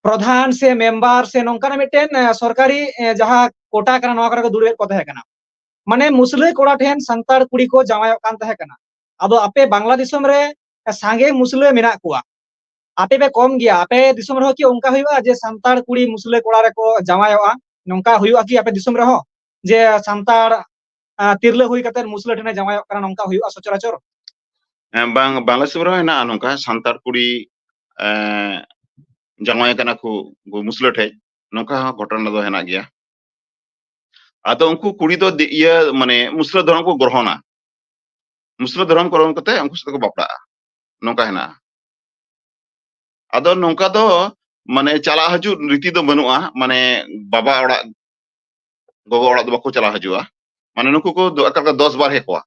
प्रधान से मेंबर से नौका मिटन सरकारी जहाँ कोटा कना नवा को दुड़े को तहे कना माने मुसले कोड़ा ठेन संतार कुड़ी को जामायो कान तहे कना आदो आपे बांग्लादेशम रे सांगे मुसले मेना कुआ आपे पे कम गया आपे दिसम रहो कि उनका हुआ जे संतार कुड़ी मुसले कोड़ा रे को जामायो नौका हुआ कि आपे दिसम रहो जे संतार तिरले हुई कते मुसले ठेने जामायो कना नौका हुआ सचराचर बांग बांग्लादेश रे ना नौका संतार कुड़ी जामाय कना को मुसले ठे नौका घटना दो हेना गया आदो उनको कुड़ी दो ये माने मुसले धर्म को ग्रहणा मुसले धर्म ग्रहण करते उनको साथ को बापड़ा नौका हेना आदो नौका दो माने चला हजू रीति दो बनुआ माने बाबा ओड़ा गोगो ओड़ा दो बाको चला हजुआ माने नुकु को 10 बार हेकवा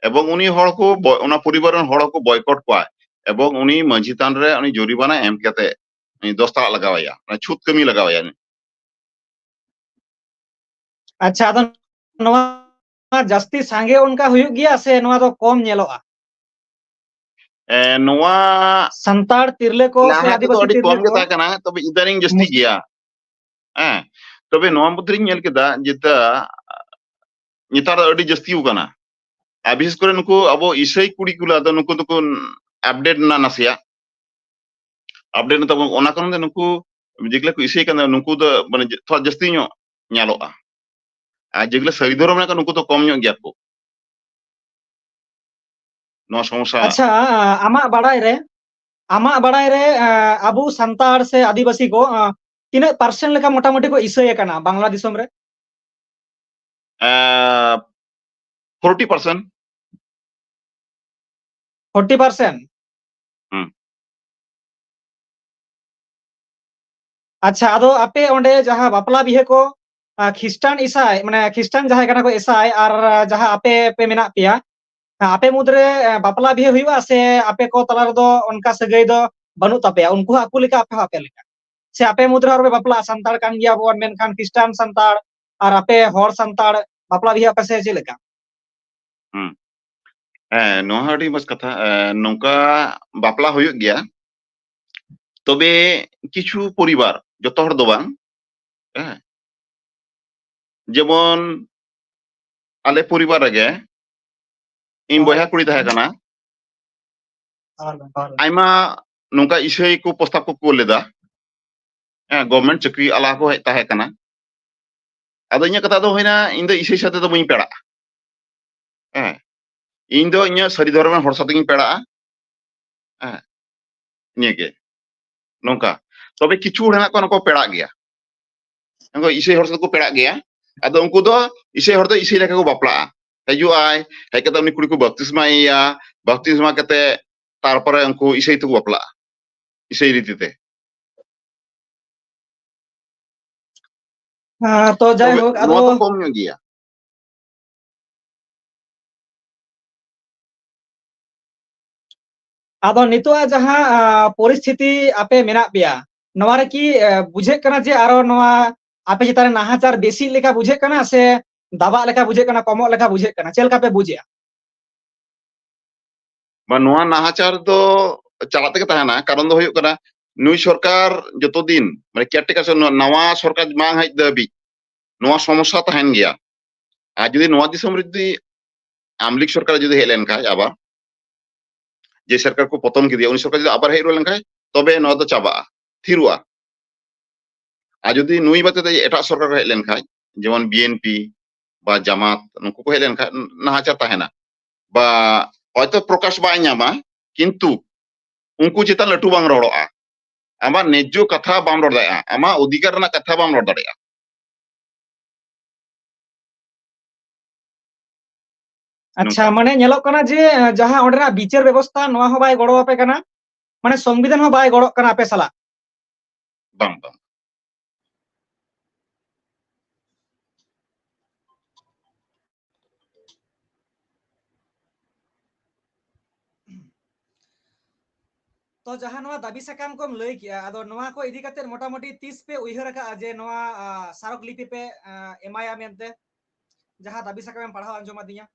এবং উনি হড় কো ওনা পরিবারের হড় কো বয়কট কোয়া এবং উনি মাঝি তান রে উনি জরিমানা এম কেতে 10 টাকা লাগাওয়া মানে ছুট কমি লাগাওয়া अच्छा तो नवा जास्ती सांगे उनका हुई गया से नवा तो कम नेलोआ नवा संतार तिरले को से आदिवासी तिरले तिरले को कम केता तबे इदानिंग जस्ती गया तबे नवा मुद्रिन नेल केदा जेता नितार अडी जस्ती उकाना विशेष करे नुकु अबो इसाई कुड़ी कुला द नुकु दुकु अपडेट ना नासिया अपडेट न तब ओना कारण नुकु যেগুলো কো ইসে কানা নুকু ᱫᱚ ᱢᱟᱱᱮ ᱛᱷᱚᱲᱟ ᱡᱟᱹᱥᱛᱤ ᱧᱚᱜ ᱧᱮᱞᱚᱜᱼᱟ ᱟᱨ যেগুলো ᱥᱟᱹᱨᱤ ᱫᱷᱚᱨᱚᱢ ᱢᱮᱱᱟᱜ ᱠᱚᱣᱟ ᱱᱩᱠᱩ ᱫᱚ ᱠᱚᱢ ᱧᱚᱜ ᱜᱮᱭᱟ ᱠᱚ ᱱᱚᱣᱟ ᱥᱚᱢᱚᱥᱥᱟ ᱟᱪᱪᱷᱟ ᱟᱢᱟᱜ ᱵᱟᱲᱟᱭ ᱨᱮ ᱟᱵᱚ ᱥᱟᱱᱛᱟᱲ ᱥᱮ ᱟᱹᱫᱤᱵᱟᱹᱥᱤ ᱠᱚ ᱛᱤᱱᱟᱹᱜ ᱯᱟর্সেন্ট ᱞᱮᱠᱟ মোটামুটি ᱠᱚ ᱤᱥᱟᱹᱭ ᱟᱠᱟᱱᱟ ᱵᱟᱝᱞᱟ ᱫᱤᱥᱚᱢ ᱨᱮ 40%. 40%? হুম। আচ্ছা আদো আপে ওন্ডে যাহা বাপলা বিহে কো খ্রিস্টান ইসাই মানে খ্রিস্টান যাহাই কানা কো ইসাই আর যাহা আপে পে মেনা পেয়া আপে মুদ্রে বাপলা বিহে হুইবা সে আপে কো তালার দো অনকা সাগাই দো বানু তাপেয়া উনকু আকু লেকা আপে লেকা সে আপে মুদ্রে আর বাপলা সান্তার কান গিয়া বন মেনখান খ্রিস্টান সান্তার আর আপে হর সান্তার বাপলা বিহে আপে সে চে লেকা হুম ᱱᱚᱣᱟ ᱦᱚᱸ ᱟᱹᱰᱤ ᱢᱚᱡᱽ ᱠᱟᱛᱷᱟ ᱱᱚᱝᱠᱟ ᱵᱟᱯᱞᱟ ᱦᱩᱭᱩᱜ ᱜᱮᱭᱟ ᱛᱚᱵᱮ ᱠᱤᱪᱷᱩ ᱯᱚরিবার ᱡᱚᱛᱚ ᱦᱚᱲ ᱫᱚ ᱵᱟᱝ ᱡᱮᱢᱚᱱ ᱟᱞᱮ ᱯᱚরিবার ᱨᱮᱜᱮ ᱤᱧ ᱵᱚᱭᱦᱟ ᱠᱩᱲᱤ ᱛᱟᱦᱮᱸ ᱠᱟᱱᱟ ᱟᱭᱢᱟ ᱱᱚᱝᱠᱟ ᱤᱥᱟᱹᱭ ᱠᱚ ᱯᱨᱚᱥᱛᱟᱵ ᱠᱚ ᱠᱳᱞ ᱞᱮᱫᱟ ᱜᱚᱵᱷᱚᱨᱱᱢᱮᱱᱴ ᱪᱟᱹᱠᱨᱤ ᱟᱞᱟ ᱠᱚ ᱦᱮᱡ ᱛᱟᱦᱮᱸ ᱠᱟᱱᱟ ᱟᱫᱚ ᱤᱧᱟᱹᱜ ᱠᱟᱛᱷᱟ ᱫᱚ ᱦᱩᱭᱱᱟ ᱤᱧ ᱫᱚ ᱤᱥᱟᱹᱭ ᱥᱟᱛᱮ ᱫᱚ ᱵᱟᱹᱧ ᱯᱮᱲᱟᱜᱼᱟ ᱤᱧ ᱫᱚ ᱤᱧᱟᱹᱜ ᱥᱟᱹᱨᱤ ᱫᱷᱚᱨᱚᱢ ᱦᱚᱲ ᱥᱟᱛᱮ ᱜᱤᱧ ᱯᱮᱲᱟᱜᱼᱟ ᱱᱤᱭᱟᱹᱜᱮ ᱱᱚᱝᱠᱟ ᱛᱚᱵᱮ ᱠᱤᱪᱷᱩ ᱦᱚᱲ ᱦᱮᱱᱟᱜ ᱠᱚᱣᱟ ᱱᱩᱠᱩ ᱯᱮᱲᱟᱜ ᱜᱮᱭᱟ ᱩᱱᱠᱩ ᱤᱥᱟᱹᱭ ᱦᱚᱲ ᱥᱟᱛᱮ ᱠᱚ ᱯᱮᱲᱟᱜ ᱜᱮᱭᱟ ᱟᱫᱚ ᱩᱱᱠᱩ ᱫᱚ ᱤᱥᱟᱹᱭ ᱦᱚᱲ ᱫᱚ ᱤᱥᱟᱹᱭ ᱞᱮᱠᱟ ᱠᱚ ᱵᱟᱯᱞᱟᱜᱼᱟ ᱦᱤᱡᱩᱜᱼᱟᱭ ᱦᱮᱡ ᱠᱟᱛᱮ ᱩᱱᱤ ᱠᱩᱲᱤ ᱠᱚ ᱵᱟᱯᱛᱤᱥᱢᱟᱭᱮᱭᱟ ᱵᱟᱯᱛᱤᱥᱢᱟ ᱠᱟᱛᱮ ᱛᱟᱨᱯᱚᱨᱮ ᱩᱱᱠᱩ ᱤᱥᱟᱹᱭ ᱛᱮᱠᱚ ᱵᱟᱯᱞᱟᱜᱼᱟ ᱤᱥᱟᱹᱭ ᱨᱤᱛᱤᱛᱮ তো যাই তবে হোক ᱱᱚᱣᱟ আদো ᱫᱚ ᱠᱚᱢ ᱧᱚᱜ ᱜᱮᱭᱟ আদো নিতোয়া যাহা পরিস্থিতি আপে মেনা পেয়া নওয়া রে কি বুঝে কানা যে আরো নওয়া আপে যেতারে নাহাচার বেশি লেখা বুঝে কানা সে দাবা লেখা বুঝে কানা কমক লেখা বুঝে কানা চেল কাপে বুঝে বা ᱱᱚᱣᱟ ᱱᱟᱦᱟᱪᱟᱨ ᱫᱚ ᱪᱟᱞᱟᱜ ᱛᱮᱜᱮ ᱛᱟᱦᱮᱱᱟ ᱠᱟᱨᱚᱱ ᱫᱚ ᱦᱩᱭᱩᱜ ᱠᱟᱱᱟ ᱱᱩᱭ ᱥᱚᱨᱠᱟর ᱡᱚᱛᱚ ᱫᱤᱱ ᱢᱟᱱᱮ ᱠᱮয়াᱨᱴᱮᱠᱟর ᱱᱟᱣᱟ ᱥᱚᱨᱠᱟর ᱵᱟᱝ ᱦᱮᱡ ᱫᱷᱟᱹᱵᱤᱡ ᱱᱚᱣᱟ ᱥᱚᱢᱚᱥᱥᱟ ᱛᱟᱦᱮᱱ ᱜᱮᱭᱟ ᱟᱨ ᱡᱩᱫᱤ ᱱᱚᱣᱟ ᱫᱤᱥᱚᱢ ᱨᱮ ᱡᱩᱫᱤ আমলিক সরকার যদি হেজ লেনখান আবার যে সরকার কো পতন কেদিয়া উনি সরকার যদি আবার হেজ লেনখান তবে নওয়া ᱫᱚ চাবাᱜᱼᱟ থিরুয়া আর যদি নুই বাদে এটাᱜ সরকার হেজ লেনখান যেমন বিএনপি বা জামাত নুকু কো হেজ লেনখান নাহাচার তাহেনা বা হয়তো প্রকাশ বাই ᱧᱟᱢᱟ কিন্তু উনকু চেতান লাটু বাং রড়ᱚᱜᱼᱟ আমার ন্যায্য কথা বাম রড় দাড়ᱮᱭᱟᱜᱼᱟ আমার অধিকার ᱨᱮᱱᱟᱜ কথা বাম রড় দাড়ᱮᱭᱟᱜᱼᱟ আচ্ছা মানে ñেলক কানা যে যাহা অন্ডেনা বিচার ব্যবস্থা নোয়া হো বাই গড়ো আপে কানা মানে সংবিধান হো বাই গড়ো কানা আপে সালা বাং বাং তো যাহা নোয়া দাবি সাকাম কম লই কিয়া আদো নোয়া কো ইদি কাতে মোটামুটি 30 পে উইহার কা যে নোয়া সারক লিপি পে এমায়া মেনতে যাহা দাবি সাকাম পড়াও আঞ্জমা দিয়া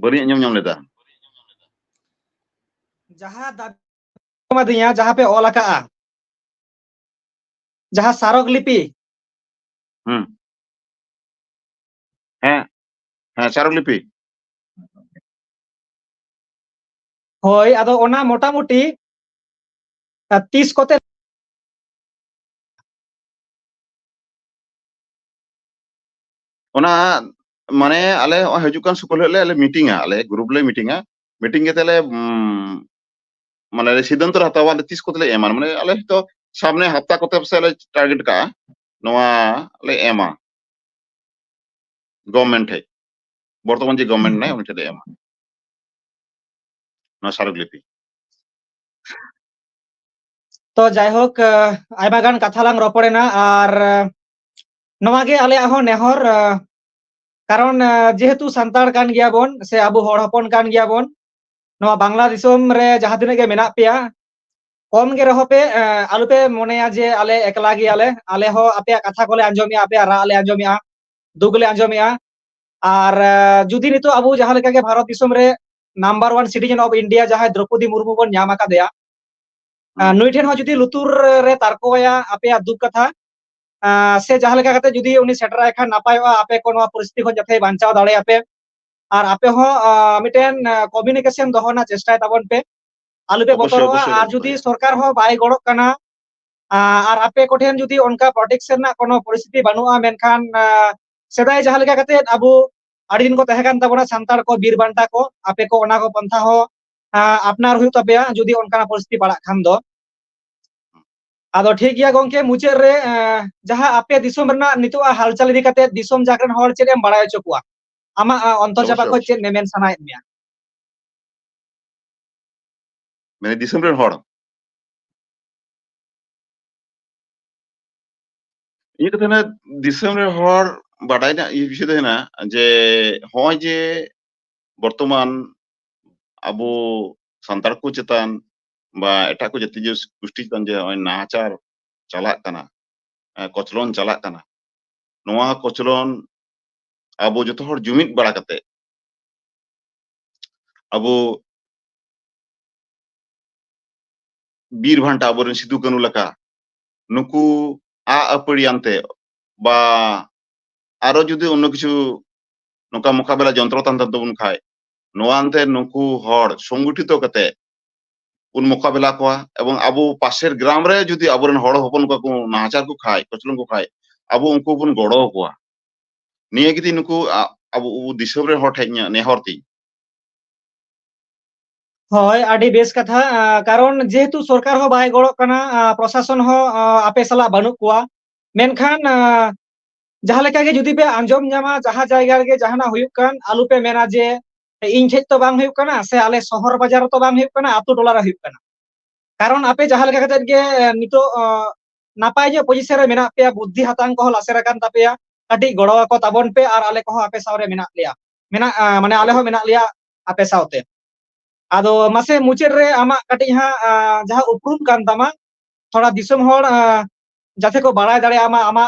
ᱵᱟᱹᱲᱤᱡ ᱟᱸᱡᱚᱢ ᱧᱟᱢ ᱞᱮᱫᱟ যাহা দাবি আঞ্জমা দিয়া যাহা পে অল কা যাহা সারক লিপি হুম হ্যাঁ হ্যাঁ স্মারকলিপি হই আদো ওনা মোটামুটি 30 কতে ᱚᱱᱟ ᱢᱟᱱᱮ ᱟᱞᱮ ᱦᱤᱡᱩᱜ ᱠᱟᱱ ᱥᱩᱠᱩᱞ ᱦᱤᱞᱳᱜ ᱟᱞᱮ ᱢᱤᱴᱤᱝᱟ ᱟᱞᱮ ᱜᱨᱩᱯ ᱞᱮ ᱢᱤᱴᱤᱝᱟ ᱢᱤᱴᱤᱝ ᱠᱟᱛᱮ ᱞᱮ মানে সিদ্ধান্ত হাতাওয়া ᱟᱞᱮ ᱛᱤᱥ ᱠᱚᱛᱮ ᱞᱮ ᱮᱢᱟ ᱢᱟᱱᱮ ᱟᱞᱮ ᱦᱚᱭᱛᱚ সামনে ᱦᱟᱯᱛᱟ ᱠᱚᱛᱮ ᱯᱟᱥᱮ ᱞᱮ ᱴᱟর্গᱮᱴ ᱠᱟᱜᱼᱟ ᱱᱚᱣᱟ ᱞᱮ ᱮᱢᱟ গভর্নমেন্ট ᱴᱷᱮᱡ বর্তমান যে গভর্নমেন্ট নাই উনি ঠেᱡ ᱞᱮ ᱮᱢᱟ ᱱᱚᱣᱟ স্মারকলিপি তো যাই হোক আইমা গান কথা লাং রপড়েনা আর নোয়া গে আলে আহো নেহর কারণ যেহেতু সান্তাড় কান গিয়া বন সে আবু হড় হপন কান গিয়া বন নোয়া বাংলা দিসম রে যাহা তিনাᱹᱜ গে মেনা পেয়া কম গে রহ পে আলু পে মনেয়া যে আলে একলা গি আলে হো আপে কথা কোলে আঞ্জমিয়া আপে রা আলে আঞ্জমিয়া দুগলে আঞ্জমিয়া আর যদি নিতো আবু যাহা লেকা গে ভারত দিসম রে নাম্বার 1 সিটিজেন অফ ইন্ডিয়া যাহা দ্রৌপদী মুর্মু বন ᱧᱟᱢ আকাদেয়া নুই ঠেন হো যদি লুতুর রে তারকোয়া আপে দুক কথা সে যাহা লেকা কাতে যদি উনি সেটরা এখান নাপায়ওয়া আপে কোন পরিস্থিতি খন যাতে বাঞ্চাও দাঁড়ে আপে আর আপে হো মিটেন কমিউনিকেশন দহনা চেষ্টায় তাবন পে आलू पे অবশ্যই बतरोआ অবশ্যই और গঙ্কে जुदी ভাইয়া। सरकार हो बाय गड़क कना और आपे कोठेन जुदी उनका प्रोटेक्शन ना कोनो परिस्थिति बनुआ मेनखान सेदाय जहां लेका कते अबो आड़ी दिन को तहे कान ताबोना सांतार को बीर बांटा को आपे को ओना को पंथा हो अपनार हुई तबेया जुदी उनका परिस्थिति पड़ा खान दो आदो ठीक गया गंके मुचाद रे जहां आपे दिसोम रना नितुआ हालचाल इदी कते दिसोम जाकरन हर चेद एम बाड़ाय हचो कुआ आमा अंतर जाबा অবশ্যই को অবশ্যই चेद मेमेन सानाय मेया মানে দিসম রেন হড় ᱤᱧ ᱠᱟᱛᱷᱟ ᱱᱟ ᱫᱤᱥᱚᱢ ᱨᱮ ᱦᱚᱲ ᱵᱟᱰᱟᱭ ᱨᱮᱱᱟᱜ ᱵᱤᱥᱚᱭ ᱫᱚ ᱦᱮᱱᱟᱜ ᱡᱮ ᱦᱚᱸᱜᱼᱚᱭ ᱡᱮ বর্তমান আবু সান্তাড় কো চেতান বা এটাক কো জাতি গোষ্ঠী চেতান যে হঁᱜᱼᱚᱭ নাহাচার চালাক কানা কচলন চালাক কানা নোয়া কচলন আবু যত হড় জুমিদ বাড়া কাতে আবু বীর ভান্টা আবরেন সিধু কানু লেকা নুকু আপড়িয়ানতে বা আরো যদি অন্য কিছু নৌকা মোকাবেলা যন্ত্র তান তাবন খায় নোয়ান্তে নুকু হড় সংগঠিত কাতে উন মোকাবেলা কোয়া এবং আবু পাশের গ্রাম রে যদি আবরেন হড় হপন কো নাহাচার কো খায় কচলন কো খায় আবু উনকু বন গড় কোয়া নিয়ে গিদি নুকু আবু দিশম রে হড় ঠেকnya নেহর তি হয় আডি বেশ কথা কারণ যেহেতু সরকার হো বাই গড়ক কানা প্রশাসন হো আপে সালা বানু কুয়া মেনখান जहाँ लेका के जुदी पे आंजम जामा जहाँ जायगा रे जहाना हुयुक कान आलू पे मेना जे इन ठेज तो बांग हुयुक काना से आले शहर बाजार तो बांग हुयुक काना आतु टोला रे हुयुक काना कारण आपे जहाँ लेका कते गे नितो नापाय जे पोजिशन रे मेना पे बुद्धि हतांग को लासेर कान तापेया काटी गड़ो को ताबन पे और आले को आपे सावरे मेना लिया मेना माने आले हो मेना लिया आपे सावते आदो मासे मुचेद रे आमा काटी हा जहाँ उपरुम कान तामा थोड़ा दिसम हर जाते को बाड़ाय दाड़े आमा आमा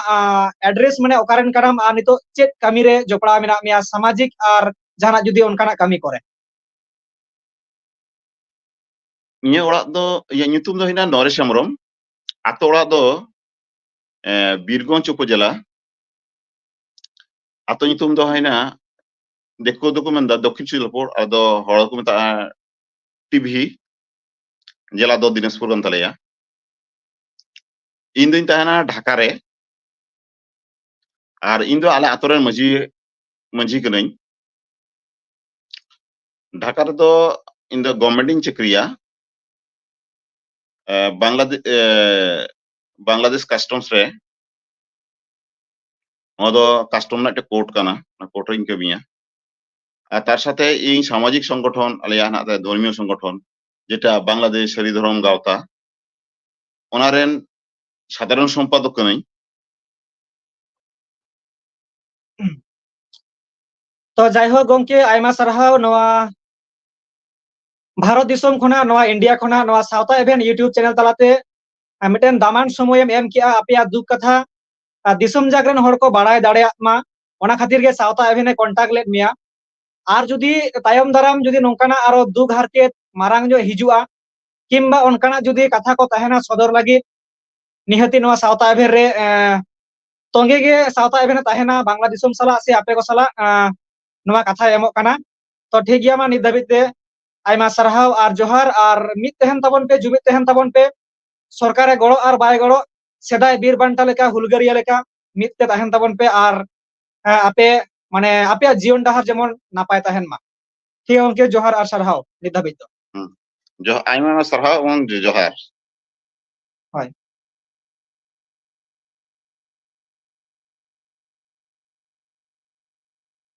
एड्रेस माने ओकारेन काराम आ नितो चेत कामी रे जोपड़ा मेना मिया सामाजिक और जहाना जुदी उनकाना कामी करे इnye ओड़ाग दो इया nyutum do hina Naresh Hembrom आतो ओड़ाग दो बीरगंज उपजेला आतो nyutum do hina देखो दो को मेंदा दक्षिण सिलपुर आदो हड़ को मेता टीवी जेला दो दिनाजपुर गन तलेया इन दिन तहना ढाका रे और इन दो आले आतो रे मजी मजी कनई ढाका रे दो इन दो गवर्नमेंट चक्रिया बांग्लादेश कस्टम्स रे कास्टम ना कोर्ट काना कोर्ट रे कमिया আর তার সাথে এই সামাজিক সংগঠন আলিয়া হানাতে ধর্মীয় সংগঠন যেটা বাংলাদেশ শরী ধর্ম গাওতা ওনারেন সাধারণ সম্পাদক কানাই तो যাই হোক গংকে আইমা সারহাও নওয়া भारत दिसम खना नवा इंडिया खना नवा साउथा एभेन यूट्यूब चैनल तलाते मिटेन दामान समय एम किया आपया दुख कथा दिसम जागरन हड़ को बाड़ाय दाड़ेया मा ओना खातिर गे साउथा एभेन कॉन्टैक्ट लेट मिया और जुदी तायम दाराम जुदी नोंकाना आरो दुख हारकेत मारांग जो हिजुआ किंबा उनकाना जुदी कथा को तहेना सदर लगी निहति नवा साउथा एभेन रे तोंगे गे साउथा एभेन तहेना बांग्ला दिसम साला से आपे को साला नवा कथा एमो काना तो ठीक गया मा नित धाबित ते आयमा सारहाव और जोहार और मित तहन ताबन पे जुमित तहन ताबन पे सरकारे गड़ो और बाय गड़ो सेदाय बीर बांटा लेका हुलगारिया लेका मित ते तहन ताबन पे और आपे माने आपे जीवन डाहार जेमन नापाय तहन मा ठीक उनके जोहार और सारहाव नित धाबित जो आइमा सरहा जोहार